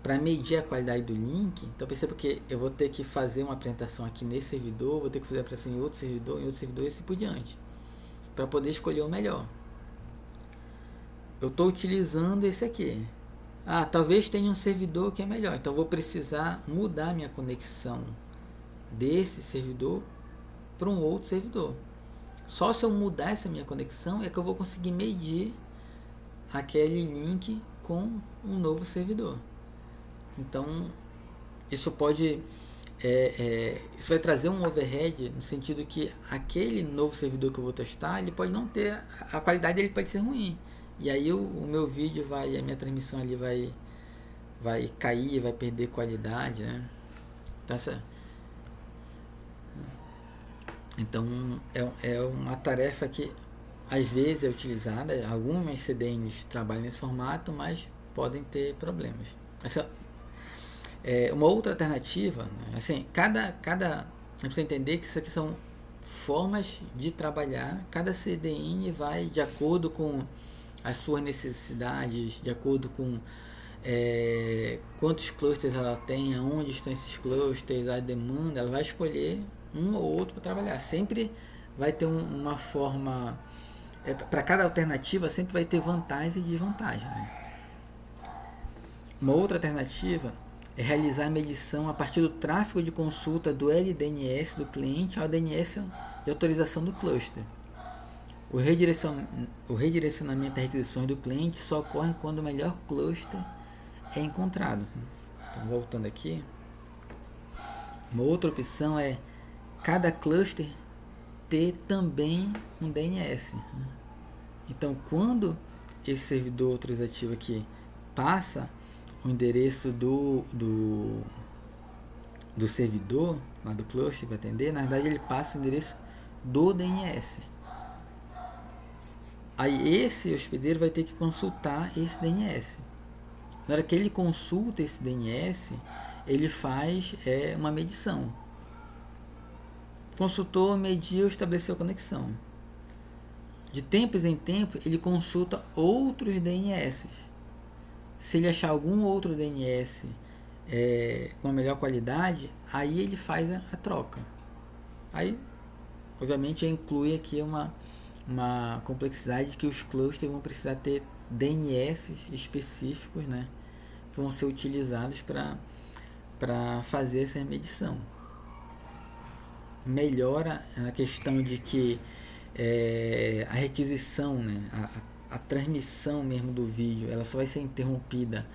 para medir a qualidade do link, então perceba que eu vou ter que fazer uma apresentação aqui nesse servidor, vou ter que fazer a apresentação em outro servidor e assim por diante, para poder escolher o melhor. Eu estou utilizando esse aqui. Talvez tenha um servidor que é melhor, então vou precisar mudar minha conexão desse servidor para um outro servidor. Só se eu mudar essa minha conexão é que eu vou conseguir medir aquele link com um novo servidor. Então, isso pode isso vai trazer um overhead no sentido que aquele novo servidor que eu vou testar, ele pode não ter, a qualidade dele pode ser ruim. E aí o meu vídeo a minha transmissão ali vai cair, vai perder qualidade, né? Então é uma tarefa que às vezes é utilizada, algumas CDNs trabalham nesse formato, mas podem ter problemas. Uma outra alternativa, né? Assim, você precisa entender que isso aqui são formas de trabalhar, cada CDN vai de acordo com as suas necessidades, de acordo com quantos clusters ela tem, aonde estão esses clusters, a demanda, ela vai escolher um ou outro para trabalhar. Sempre vai ter uma forma, para cada alternativa sempre vai ter vantagem e desvantagem, né? Uma outra alternativa é realizar a medição a partir do tráfego de consulta do LDNS do cliente ao DNS de autorização do cluster. O redirecionamento das requisições do cliente só ocorre quando o melhor cluster é encontrado. Então, voltando aqui, uma outra opção é cada cluster ter também um DNS. Então, quando esse servidor autorizativo aqui passa o endereço do servidor, lá do cluster para atender, na verdade ele passa o endereço do DNS. Aí esse hospedeiro vai ter que consultar esse DNS. Na hora que ele consulta esse DNS, ele faz uma medição. Consultou, mediu, estabeleceu a conexão. De tempos em tempos, ele consulta outros DNS. Se ele achar algum outro DNS com a melhor qualidade, aí ele faz a troca. Aí, obviamente, inclui aqui uma complexidade que os clusters vão precisar ter DNS específicos, né, que vão ser utilizados para fazer essa medição. Melhora a questão de que a requisição, né, a transmissão mesmo do vídeo, ela só vai ser interrompida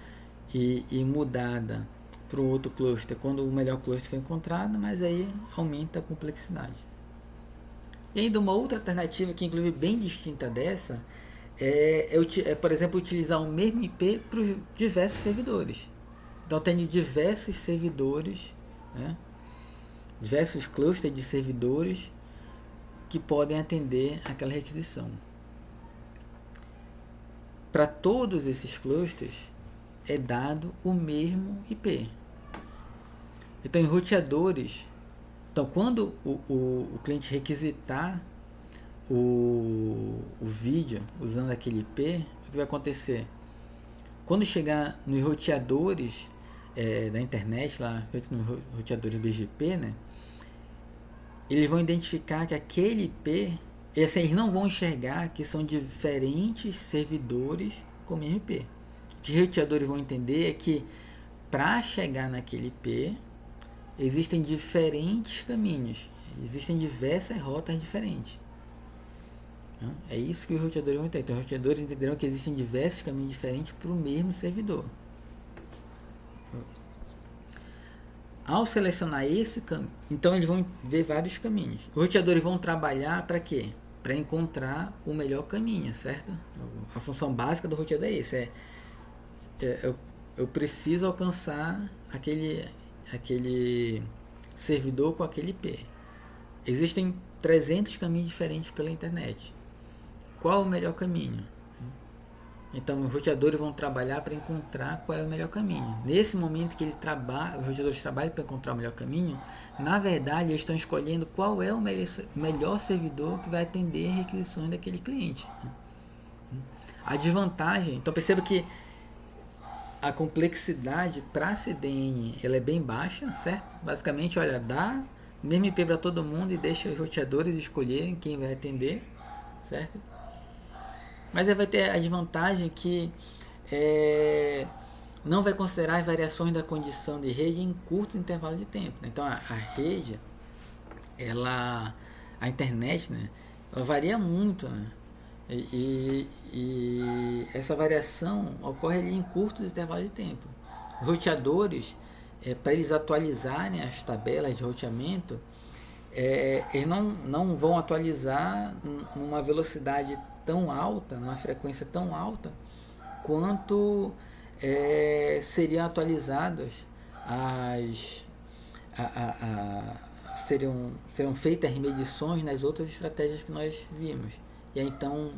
e mudada para o outro cluster quando o melhor cluster foi encontrado, mas aí aumenta a complexidade. E ainda uma outra alternativa que inclusive bem distinta dessa por exemplo, utilizar o mesmo IP para os diversos servidores. Então tem diversos servidores, né, diversos clusters de servidores que podem atender aquela requisição. Para todos esses clusters é dado o mesmo IP. Então, em roteadores, quando o cliente requisitar o vídeo usando aquele IP, o que vai acontecer? Quando chegar nos roteadores da internet, lá nos roteadores BGP, né, eles vão identificar que aquele IP, eles não vão enxergar que são diferentes servidores com o mesmo IP. O que os roteadores vão entender é que para chegar naquele IP existem diferentes caminhos, existem diversas rotas diferentes. É isso que os roteadores vão entender. Então, os roteadores entenderão que existem diversos caminhos diferentes para o mesmo servidor. Ao selecionar esse caminho, então eles vão ver vários caminhos. Os roteadores vão trabalhar para quê? Para encontrar o melhor caminho, certo? A função básica do roteador é esse. Eu preciso alcançar aquele servidor com aquele IP. Existem 300 caminhos diferentes pela internet. Qual o melhor caminho? Então, os roteadores vão trabalhar para encontrar qual é o melhor caminho. Nesse momento que os roteadores trabalham para encontrar o melhor caminho, na verdade, eles estão escolhendo qual é o melhor servidor que vai atender as requisições daquele cliente. A desvantagem, então perceba que a complexidade para CDN ela é bem baixa, certo? Basicamente, olha, dá mesmo IP para todo mundo e deixa os roteadores escolherem quem vai atender, certo? Mas aí vai ter a desvantagem que não vai considerar as variações da condição de rede em curto intervalo de tempo. Então a rede, a internet, né, ela varia muito, né? E essa variação ocorre ali em curtos intervalos de tempo. Os roteadores, para eles atualizarem as tabelas de roteamento, eles não vão atualizar numa velocidade tão alta, numa frequência tão alta, quanto seriam atualizadas serão feitas as medições nas outras estratégias que nós vimos. E aí, então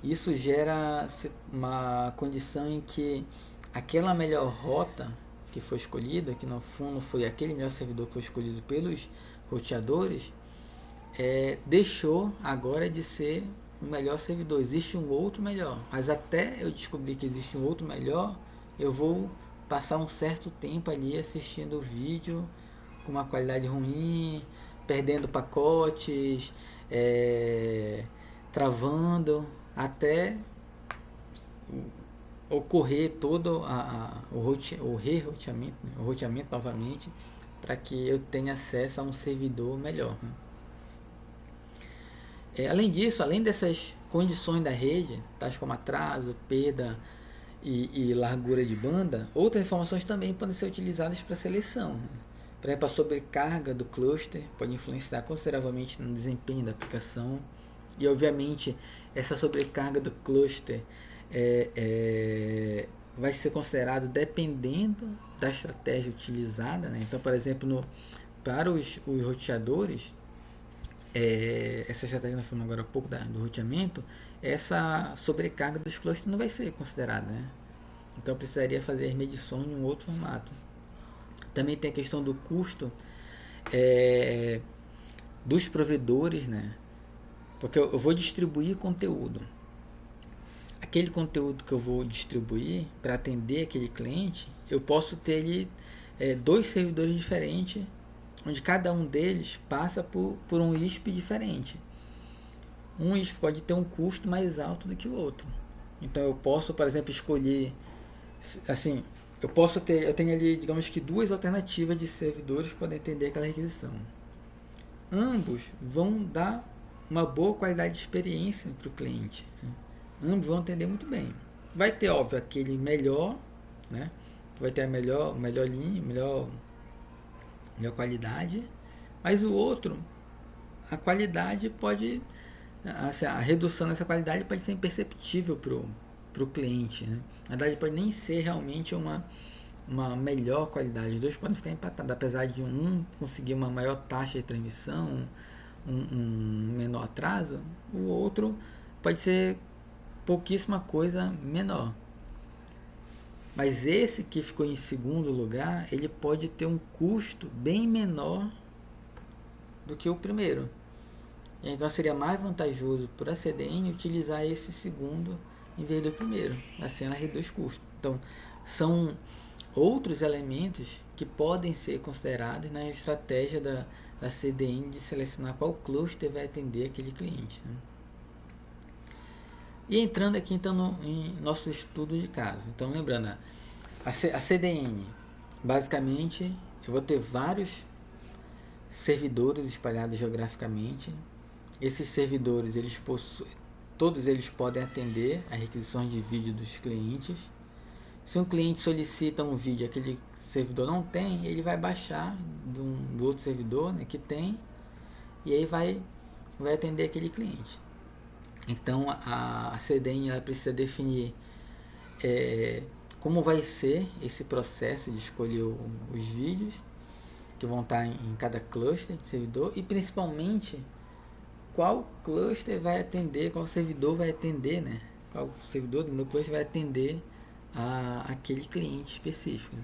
isso gera uma condição em que aquela melhor rota que foi escolhida, que no fundo foi aquele melhor servidor que foi escolhido pelos roteadores, deixou agora de ser o melhor servidor. Existe um outro melhor, mas até eu descobrir que existe um outro melhor, eu vou passar um certo tempo ali assistindo o vídeo com uma qualidade ruim, perdendo pacotes, travando, até ocorrer todo o re-roteamento, né? O roteamento novamente, para que eu tenha acesso a um servidor melhor, né? Além disso, além dessas condições da rede, tais como atraso, perda e largura de banda, outras informações também podem ser utilizadas para seleção, né? Por exemplo, a sobrecarga do cluster pode influenciar consideravelmente no desempenho da aplicação. E obviamente essa sobrecarga do cluster vai ser considerado dependendo da estratégia utilizada, né? Então, por exemplo, para os roteadores, essa estratégia que nós falamos agora há pouco do roteamento, essa sobrecarga dos clusters não vai ser considerada, né? Então precisaria fazer as medições em um outro formato. Também tem a questão do custo dos provedores, né? Porque eu vou distribuir conteúdo. Aquele conteúdo que eu vou distribuir para atender aquele cliente, eu posso ter ele dois servidores diferentes, onde cada um deles passa por um ISP diferente. Um ISP pode ter um custo mais alto do que o outro. Então eu posso, por exemplo, escolher, assim, eu tenho ali, digamos que duas alternativas de servidores que podem atender aquela requisição. Ambos vão dar uma boa qualidade de experiência para o cliente, né? Ambos vão atender muito bem. Vai ter, óbvio, aquele melhor, né? Vai ter a melhor linha, melhor qualidade, mas o outro, a qualidade pode, assim, a redução dessa qualidade pode ser imperceptível para o cliente, né? Na verdade, pode nem ser realmente uma melhor qualidade. Os dois podem ficar empatados, apesar de um conseguir uma maior taxa de transmissão, um menor atraso, o outro pode ser pouquíssima coisa menor. Mas esse que ficou em segundo lugar, ele pode ter um custo bem menor do que o primeiro. Então seria mais vantajoso para a CDN utilizar esse segundo em vez do primeiro. Assim ela reduz custo. Então são outros elementos que podem ser considerados na estratégia da CDN de selecionar qual cluster vai atender aquele cliente, né? E entrando aqui então em nosso estudo de caso. Então lembrando, a CDN, basicamente eu vou ter vários servidores espalhados geograficamente. Esses servidores, todos eles podem atender a requisições de vídeo dos clientes. Se um cliente solicita um vídeo e aquele servidor não tem, ele vai baixar do outro servidor, né, que tem, e aí vai atender aquele cliente. Então a CDN ela precisa definir como vai ser esse processo de escolher os vídeos que vão estar em cada cluster de servidor, e principalmente qual cluster vai atender, qual servidor vai atender, né? Qual servidor do meu cluster vai atender aquele cliente específico.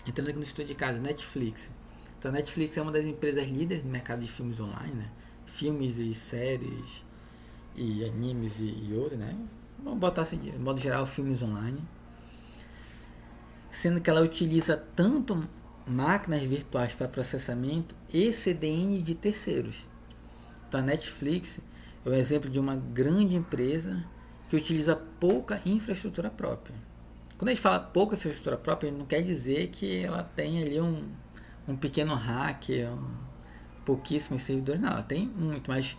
Entrando aqui no estudo de caso, Netflix. Então a Netflix é uma das empresas líderes no mercado de filmes online, né? Filmes e séries e animes e outros, né? Vamos botar assim, de modo geral, filmes online. Sendo que ela utiliza tanto máquinas virtuais para processamento e CDN de terceiros. Então a Netflix é um exemplo de uma grande empresa que utiliza pouca infraestrutura própria. Quando a gente fala pouca infraestrutura própria, não quer dizer que ela tem ali um pequeno hacker, pouquíssimos servidores. Não, ela tem muito, mas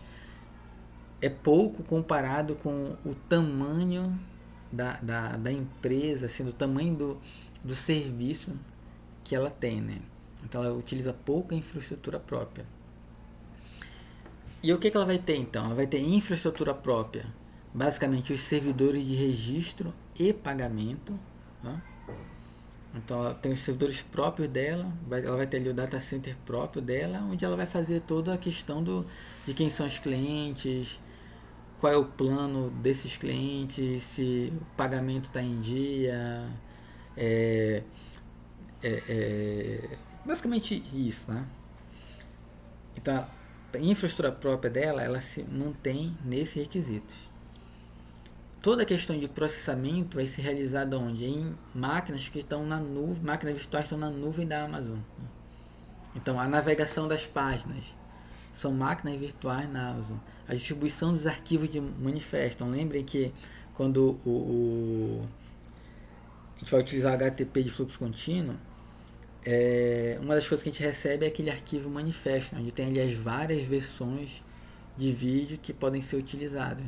é pouco comparado com o tamanho da empresa, assim, do tamanho do serviço que ela tem, né? Então ela utiliza pouca infraestrutura própria. E o que ela vai ter então? Ela vai ter infraestrutura própria, basicamente os servidores de registro e pagamento, né? Então ela tem os servidores próprios dela, ela vai ter ali o data center próprio dela, onde ela vai fazer toda a questão de quem são os clientes, qual é o plano desses clientes, se o pagamento está em dia, basicamente isso, né? Então a infraestrutura própria dela, ela se mantém nesses requisitos. Toda a questão de processamento vai ser realizada onde? Em máquinas que estão na nuvem, máquinas virtuais que estão na nuvem da Amazon. Então a navegação das páginas são máquinas virtuais na Amazon. A distribuição dos arquivos de manifesto. Então, lembrem que quando a gente vai utilizar o HTTP de fluxo contínuo, uma das coisas que a gente recebe é aquele arquivo manifesto, onde tem ali as várias versões de vídeo que podem ser utilizadas.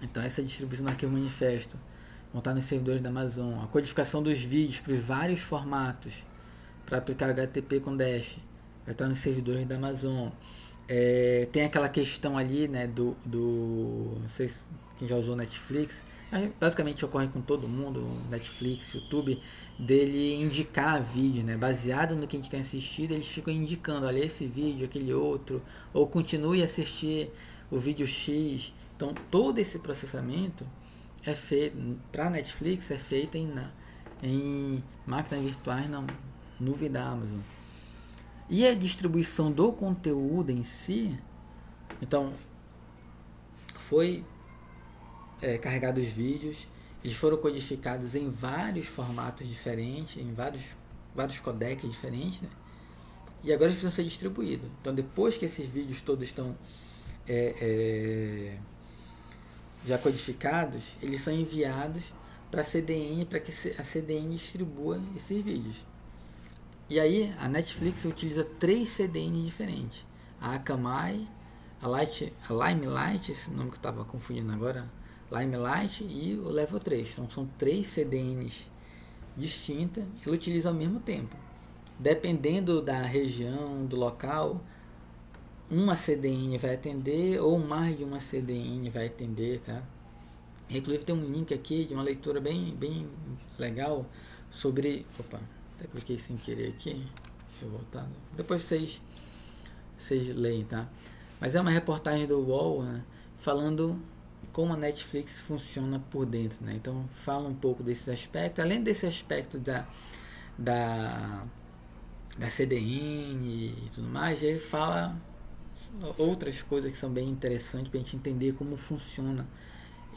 Então essa distribuição do arquivo manifesto vão estar nos servidores da Amazon. A codificação dos vídeos para os vários formatos para aplicar HTTP com Dash vai estar nos servidores da Amazon. Tem aquela questão ali, né, não sei se quem já usou Netflix, basicamente ocorre com todo mundo, Netflix, YouTube, dele indicar vídeo, né, baseado no que a gente tem assistido, eles ficam indicando, olha, esse vídeo, aquele outro, ou continue a assistir o vídeo X. Então todo esse processamento é feito para Netflix, é feito em máquinas virtuais na nuvem da Amazon. E a distribuição do conteúdo em si, então foi carregado os vídeos, eles foram codificados em vários formatos diferentes, em vários vários codecs diferentes, né? E agora eles precisam ser distribuídos. Então, depois que esses vídeos todos estão já codificados, eles são enviados para a CDN, para que a CDN distribua esses vídeos. E aí, a Netflix utiliza 3 CDNs diferentes. A Akamai, a Limelight, esse nome que eu estava confundindo agora, Limelight e o Level 3. Então, são 3 CDNs distintas, ele utiliza ao mesmo tempo. Dependendo da região, do local, uma CDN vai atender ou mais de uma CDN vai atender, tá? Inclusive tem um link aqui de uma leitura bem legal sobre... Opa, até cliquei sem querer aqui. Deixa eu voltar. Depois vocês leem, tá? Mas é uma reportagem do UOL, né, falando como a Netflix funciona por dentro, né? Então fala um pouco desse aspecto, além desse aspecto da CDN e tudo mais, ele fala outras coisas que são bem interessantes para a gente entender como funciona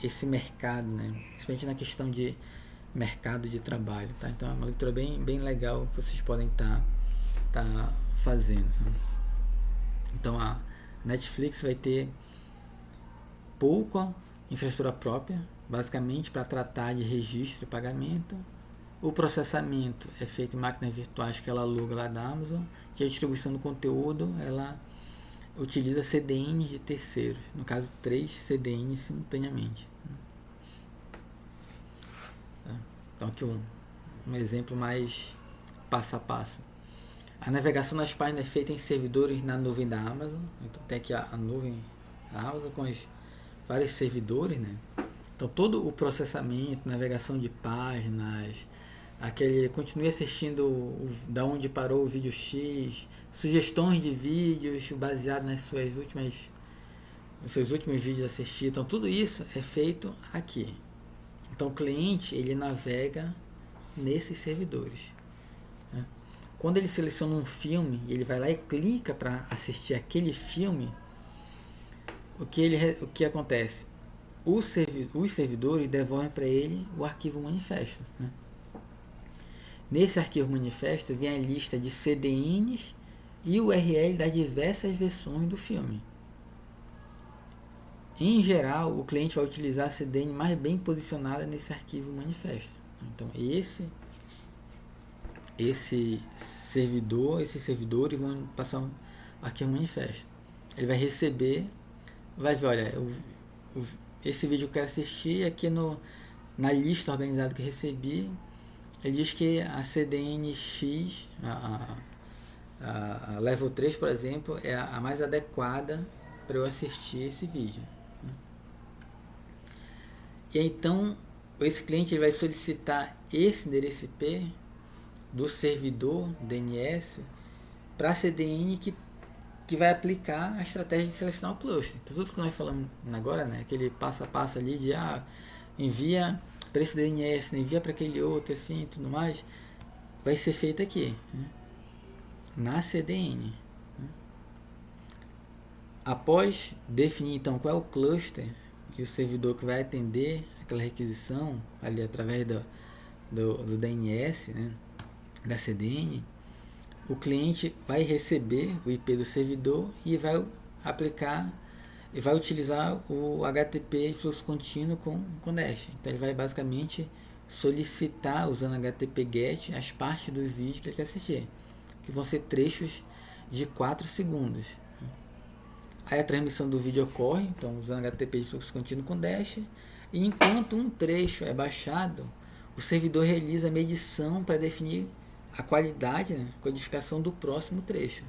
esse mercado, né? Principalmente na questão de mercado de trabalho, tá? Então é uma leitura bem legal que vocês podem tá fazendo, né? Então a Netflix vai ter pouca infraestrutura própria, basicamente para tratar de registro e pagamento. O processamento é feito em máquinas virtuais que ela aluga lá da Amazon, e a distribuição do conteúdo ela utiliza CDNs de terceiros, no caso 3 CDNs simultaneamente. Então aqui um exemplo mais passo a passo. A navegação das páginas é feita em servidores na nuvem da Amazon. Então tem aqui a nuvem da Amazon com os vários servidores, né? Então todo o processamento, navegação de páginas, continue assistindo da onde parou o vídeo X, sugestões de vídeos baseado nos seus últimos vídeos assistidos. Então tudo isso é feito aqui. Então o cliente ele navega nesses servidores, né? Quando ele seleciona um filme, ele vai lá e clica para assistir aquele filme, o que acontece? Os servidores devolvem para ele o arquivo manifesto, né? Nesse arquivo manifesto vem a lista de CDNs e URL das diversas versões do filme. Em geral, o cliente vai utilizar a CDN mais bem posicionada nesse arquivo manifesto. Então, esses servidores vão passar um arquivo manifesto. Ele vai receber, vai ver, olha, esse vídeo que eu quero assistir, aqui na lista organizada que eu recebi, ele diz que a CDN X, a Level 3, por exemplo, é a mais adequada para eu assistir esse vídeo. E então, esse cliente ele vai solicitar esse endereço IP do servidor DNS para a CDN que vai aplicar a estratégia de selecionar o cluster. Então, tudo que nós falamos agora, né, aquele passo a passo ali de envia para esse DNS, né, envia para aquele outro, assim, tudo mais, vai ser feito aqui, né, na CDN. Né. Após definir então qual é o cluster e o servidor que vai atender aquela requisição ali através do DNS, né, da CDN, o cliente vai receber o IP do servidor e vai aplicar e vai utilizar o HTTP fluxo contínuo com Dash. Então ele vai basicamente solicitar usando HTTP GET as partes dos vídeos que ele quer assistir, que vão ser trechos de 4 segundos. Aí a transmissão do vídeo ocorre, então usando HTTP de fluxo contínuo com Dash, e enquanto um trecho é baixado, o servidor realiza a medição para definir a qualidade, né, codificação do próximo trecho.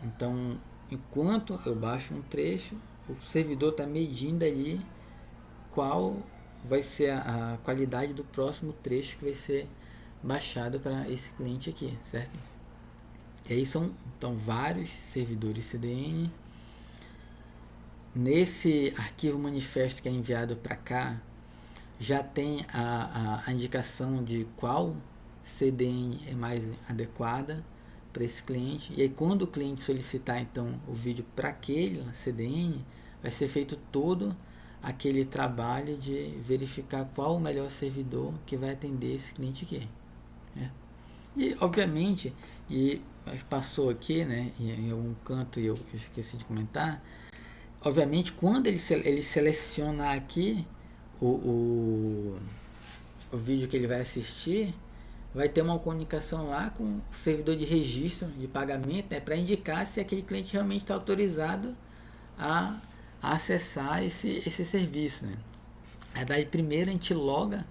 Então, enquanto eu baixo um trecho, o servidor está medindo ali qual vai ser a qualidade do próximo trecho que vai ser baixado para esse cliente aqui, certo? E aí são então vários servidores CDN. Nesse arquivo manifesto que é enviado para cá, já tem a indicação de qual CDN é mais adequada para esse cliente. E aí quando o cliente solicitar então o vídeo para aquele CDN, vai ser feito todo aquele trabalho de verificar qual o melhor servidor que vai atender esse cliente aqui, né? E, obviamente, e passou aqui, né, em algum canto e eu esqueci de comentar, obviamente, quando ele seleciona aqui o, o vídeo que ele vai assistir, vai ter uma comunicação lá com o servidor de registro de pagamento, né, para indicar se aquele cliente realmente está autorizado a, a acessar esse serviço. Né. Daí primeiro a gente loga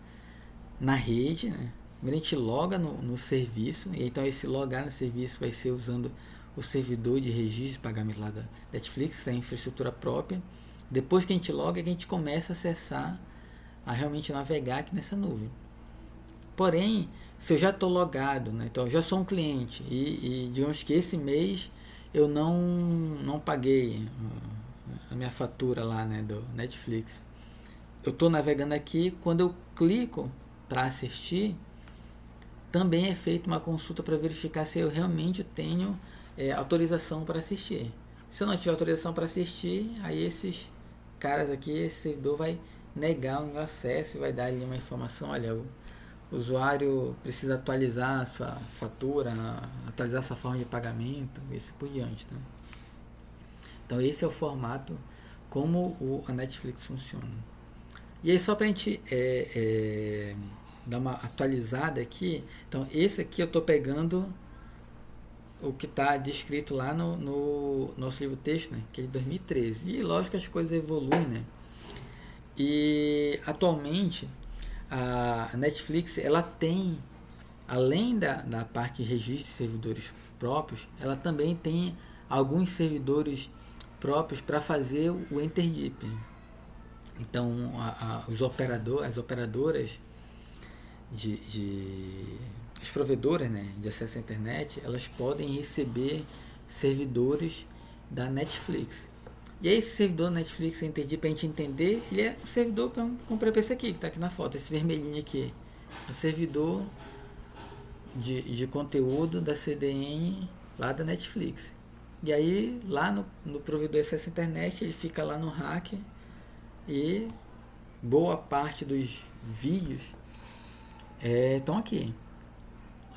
na rede, né. Primeiro a gente loga no serviço, e então esse logar no serviço vai ser usando o servidor de registro de pagamento lá da Netflix, da infraestrutura própria. Depois que a gente loga, a gente começa a acessar, a realmente navegar aqui nessa nuvem. Porém, se eu já estou logado, né, então eu já sou um cliente e digamos que esse mês eu não paguei a minha fatura lá, né, do Netflix. Eu estou navegando aqui, quando eu clico para assistir, também é feita uma consulta para verificar se eu realmente tenho autorização para assistir. Se eu não tiver autorização para assistir, aí esses caras aqui, esse servidor vai negar o meu acesso e vai dar ali uma informação, olha, o usuário precisa atualizar a sua fatura, atualizar a sua forma de pagamento e assim por diante. Né? Então esse é o formato como a Netflix funciona. E aí só para a gente dar uma atualizada aqui, então esse aqui eu estou pegando o que está descrito lá no nosso livro texto, né, que é de 2013. E lógico que as coisas evoluem, né? E atualmente a Netflix ela tem, além da parte de registro de servidores próprios, ela também tem alguns servidores próprios para fazer o Interdip. Então as operadoras as provedoras, né, de acesso à internet, elas podem receber servidores da Netflix. E aí esse servidor da Netflix, eu entendi, para a gente entender, ele é um servidor, comprei esse aqui, que está aqui na foto, esse vermelhinho aqui. É um servidor de conteúdo da CDN lá da Netflix. E aí lá no provedor de acesso à internet, ele fica lá no hack e boa parte dos vídeos estão aqui.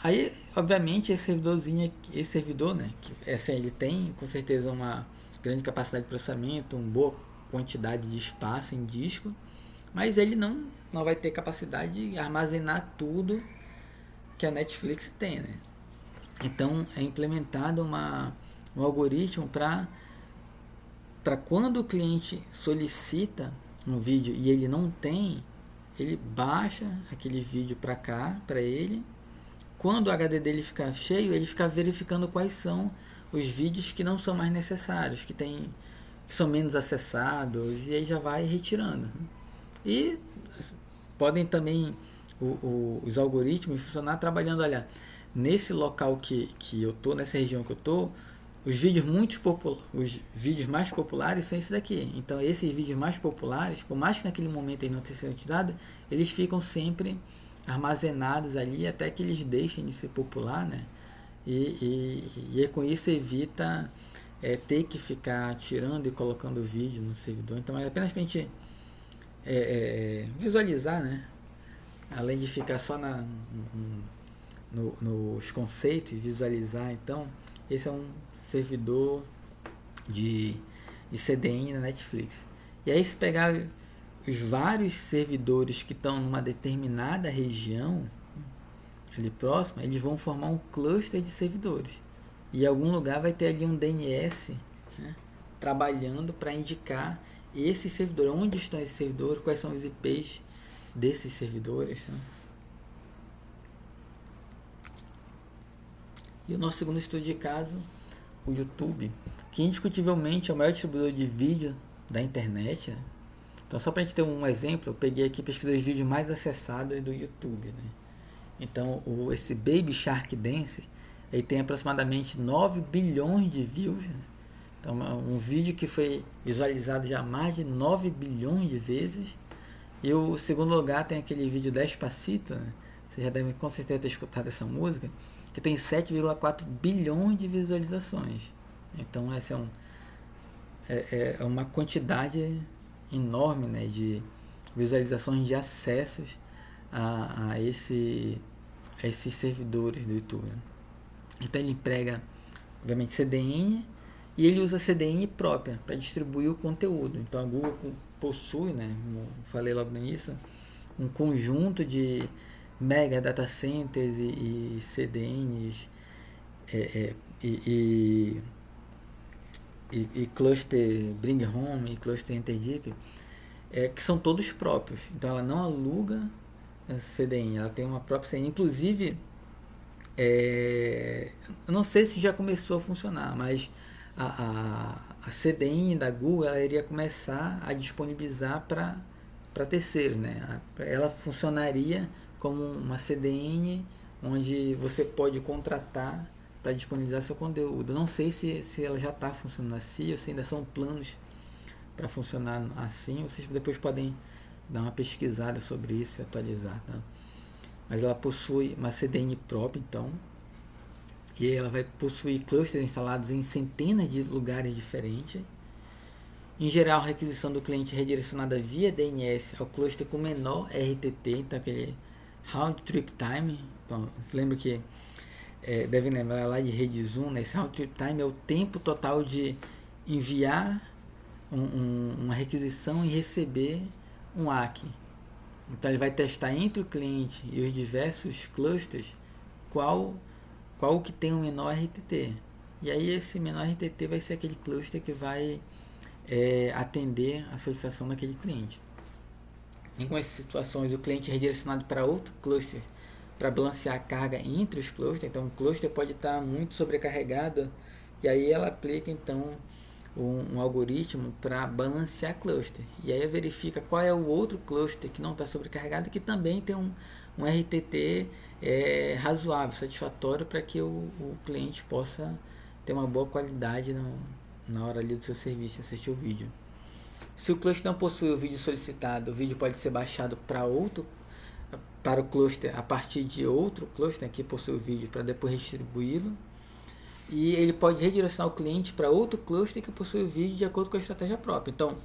Aí, obviamente, esse servidor, né, que assim, ele tem com certeza uma grande capacidade de processamento, uma boa quantidade de espaço em disco, mas ele não vai ter capacidade de armazenar tudo que a Netflix tem, né? Então é implementado um algoritmo para quando o cliente solicita um vídeo e ele não tem, ele baixa aquele vídeo para cá, para ele. Quando o HD dele ficar cheio, ele fica verificando quais são os vídeos que não são mais necessários, que são menos acessados, e aí já vai retirando. E podem também os algoritmos funcionar trabalhando, olha, nesse local que eu tô, nessa região que eu tô, os vídeos mais populares são esses daqui. Então esses vídeos mais populares, por mais que naquele momento eles não tenham sido utilizados, eles ficam sempre armazenados ali até que eles deixem de ser popular, né? E com isso evita ter que ficar tirando e colocando o vídeo no servidor. Então é apenas para a gente visualizar, né? Além de ficar só nos conceitos e visualizar. Então esse é um servidor de CDN na Netflix. E aí se pegar os vários servidores que estão numa determinada região ali próxima, eles vão formar um cluster de servidores. E em algum lugar vai ter ali um DNS, né, trabalhando para indicar esse servidor, onde estão esses servidores, quais são os IPs desses servidores. Né? E o nosso segundo estudo de caso, o YouTube, que indiscutivelmente é o maior distribuidor de vídeo da internet. Né? Então, só para a gente ter um exemplo, eu peguei aqui e pesquisei os vídeos mais acessados do YouTube. Né? Então, esse Baby Shark Dance, ele tem aproximadamente 9 bilhões de views. Né? Então, um vídeo que foi visualizado já mais de 9 bilhões de vezes. E o segundo lugar tem aquele vídeo Despacito, né? Vocês já devem com certeza ter escutado essa música, que tem 7,4 bilhões de visualizações. Então, essa é uma quantidade enorme, né, de visualizações, de acessos a esse esses servidores do YouTube. Então ele emprega, obviamente, CDN, e ele usa CDN própria para distribuir o conteúdo. Então a Google possui, né, como falei logo no início, um conjunto de mega data centers e CDNs e cluster Bring Home e cluster Interdeep, que são todos próprios. Então ela não aluga CDN, ela tem uma própria CDN. Inclusive, eu não sei se já começou a funcionar, mas a CDN da Google ela iria começar a disponibilizar para terceiros, né? Ela funcionaria como uma CDN onde você pode contratar para disponibilizar seu conteúdo. Não sei se ela já está funcionando assim, ou se ainda são planos para funcionar assim. Vocês depois podem dar uma pesquisada sobre isso e atualizar, tá? Mas ela possui uma CDN própria, então, e ela vai possuir clusters instalados em centenas de lugares diferentes. Em geral, a requisição do cliente é redirecionada via DNS ao cluster com menor RTT, então aquele Round Trip Time. Então, você lembra que deve lembrar lá de rede Zoom, né? Esse Round Trip Time é o tempo total de enviar uma requisição e receber um ACK. Então ele vai testar entre o cliente e os diversos clusters qual que tem o menor RTT. E aí esse menor RTT vai ser aquele cluster que vai atender a solicitação daquele cliente. Em algumas situações o cliente é redirecionado para outro cluster para balancear a carga entre os clusters. Então o cluster pode estar muito sobrecarregado e aí ela aplica então um algoritmo para balancear cluster, e aí verifica qual é o outro cluster que não está sobrecarregado, que também tem um RTT razoável, satisfatório, para que o cliente possa ter uma boa qualidade na hora ali do seu serviço, assistir o vídeo. Se o cluster não possui o vídeo solicitado, o vídeo pode ser baixado para o cluster a partir de outro cluster que possui o vídeo, para depois distribuí-lo. E ele pode redirecionar o cliente para outro cluster que possui o vídeo de acordo com a estratégia própria. Então,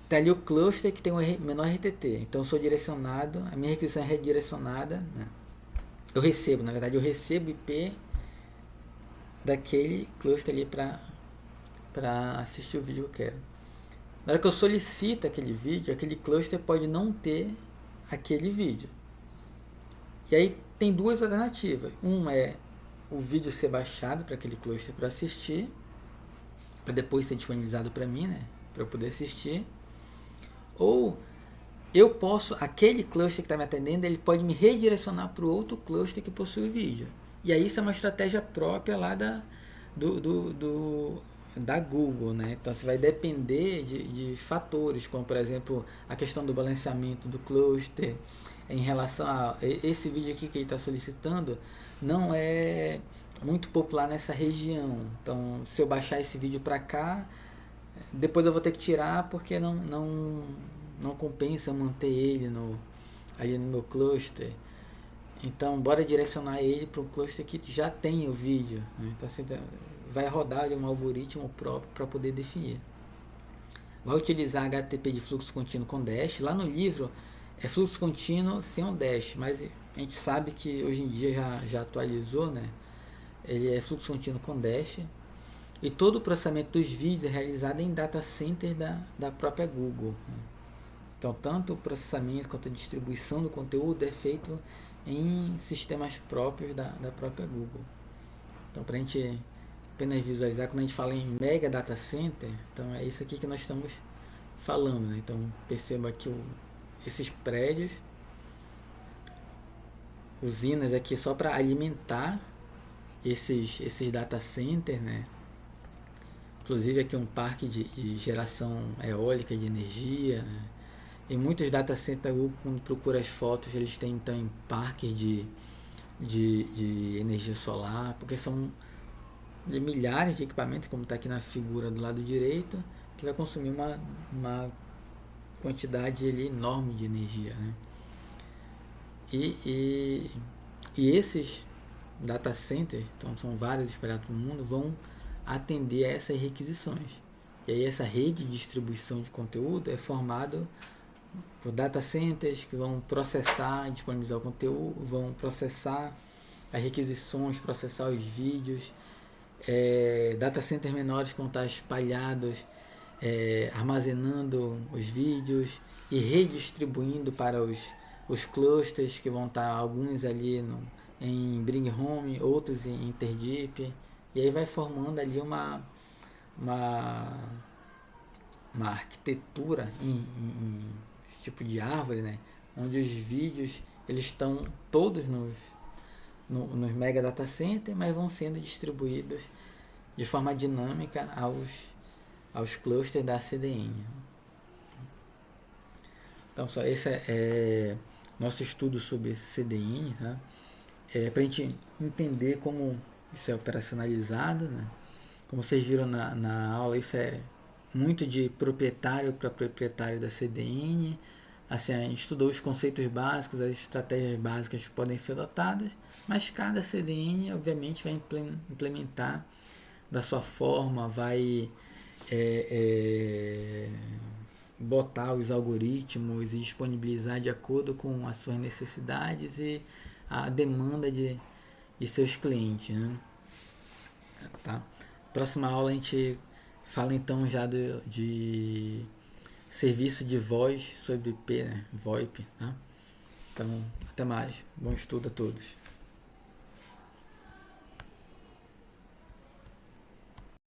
está ali o cluster que tem um menor RTT. Então, eu sou direcionado, a minha requisição é redirecionada, né? Eu recebo IP daquele cluster ali para assistir o vídeo que eu quero. Na hora que eu solicito aquele vídeo, aquele cluster pode não ter aquele vídeo. E aí tem duas alternativas. Uma é o vídeo ser baixado para aquele cluster para assistir, para depois ser disponibilizado para mim, né, para eu poder assistir. Ou eu posso, aquele cluster que está me atendendo, ele pode me redirecionar para o outro cluster que possui o vídeo. E aí isso é uma estratégia própria lá da Google, né? Então você vai depender de fatores, como por exemplo a questão do balanceamento do cluster, em relação a esse vídeo aqui que ele está solicitando, não é muito popular nessa região. Então, se eu baixar esse vídeo para cá, depois eu vou ter que tirar porque não compensa manter ele ali no meu cluster. Então, bora direcionar ele para um cluster que já tem o vídeo, né? Então, assim, vai rodar ali um algoritmo próprio para poder definir. Vai utilizar HTTP de fluxo contínuo com Dash. Lá no livro é fluxo contínuo sem um Dash, mas a gente sabe que hoje em dia já atualizou, né? Ele é fluxo contínuo com Dash. E todo o processamento dos vídeos é realizado em data center da própria Google. Então, tanto o processamento quanto a distribuição do conteúdo é feito em sistemas próprios da própria Google. Então, para a gente apenas visualizar, quando a gente fala em mega data center, então é isso aqui que nós estamos falando, né? Então, perceba aqui esses prédios, usinas aqui só para alimentar esses data centers, né? Inclusive aqui um parque de geração eólica de energia, né? E muitos data centers, quando procura as fotos, eles têm então em parques de energia solar, porque são de milhares de equipamentos, como está aqui na figura do lado direito, que vai consumir uma quantidade ali enorme de energia, né? E esses data centers, então são vários espalhados pelo mundo, vão atender a essas requisições. E aí essa rede de distribuição de conteúdo é formada por data centers que vão processar e disponibilizar o conteúdo, vão processar as requisições, processar os vídeos, data centers menores que vão estar espalhados, armazenando os vídeos e redistribuindo para os clusters que vão estar alguns ali em Bring Home, outros em Interdeep, e aí vai formando ali uma, uma arquitetura em tipo de árvore, né? Onde os vídeos eles estão todos nos mega data center, mas vão sendo distribuídos de forma dinâmica aos clusters da CDN. Então, só esse é nosso estudo sobre CDN, tá? Para a gente entender como isso é operacionalizado, né? Como vocês viram na aula, isso é muito de proprietário para proprietário da CDN. Assim, a gente estudou os conceitos básicos, as estratégias básicas que podem ser adotadas, mas cada CDN, obviamente, vai implementar da sua forma, vai botar os algoritmos e disponibilizar de acordo com as suas necessidades e a demanda de seus clientes, né? Tá? Próxima aula a gente fala então já de serviço de voz sobre IP, né? VoIP, tá? Então, até mais. Bom estudo a todos.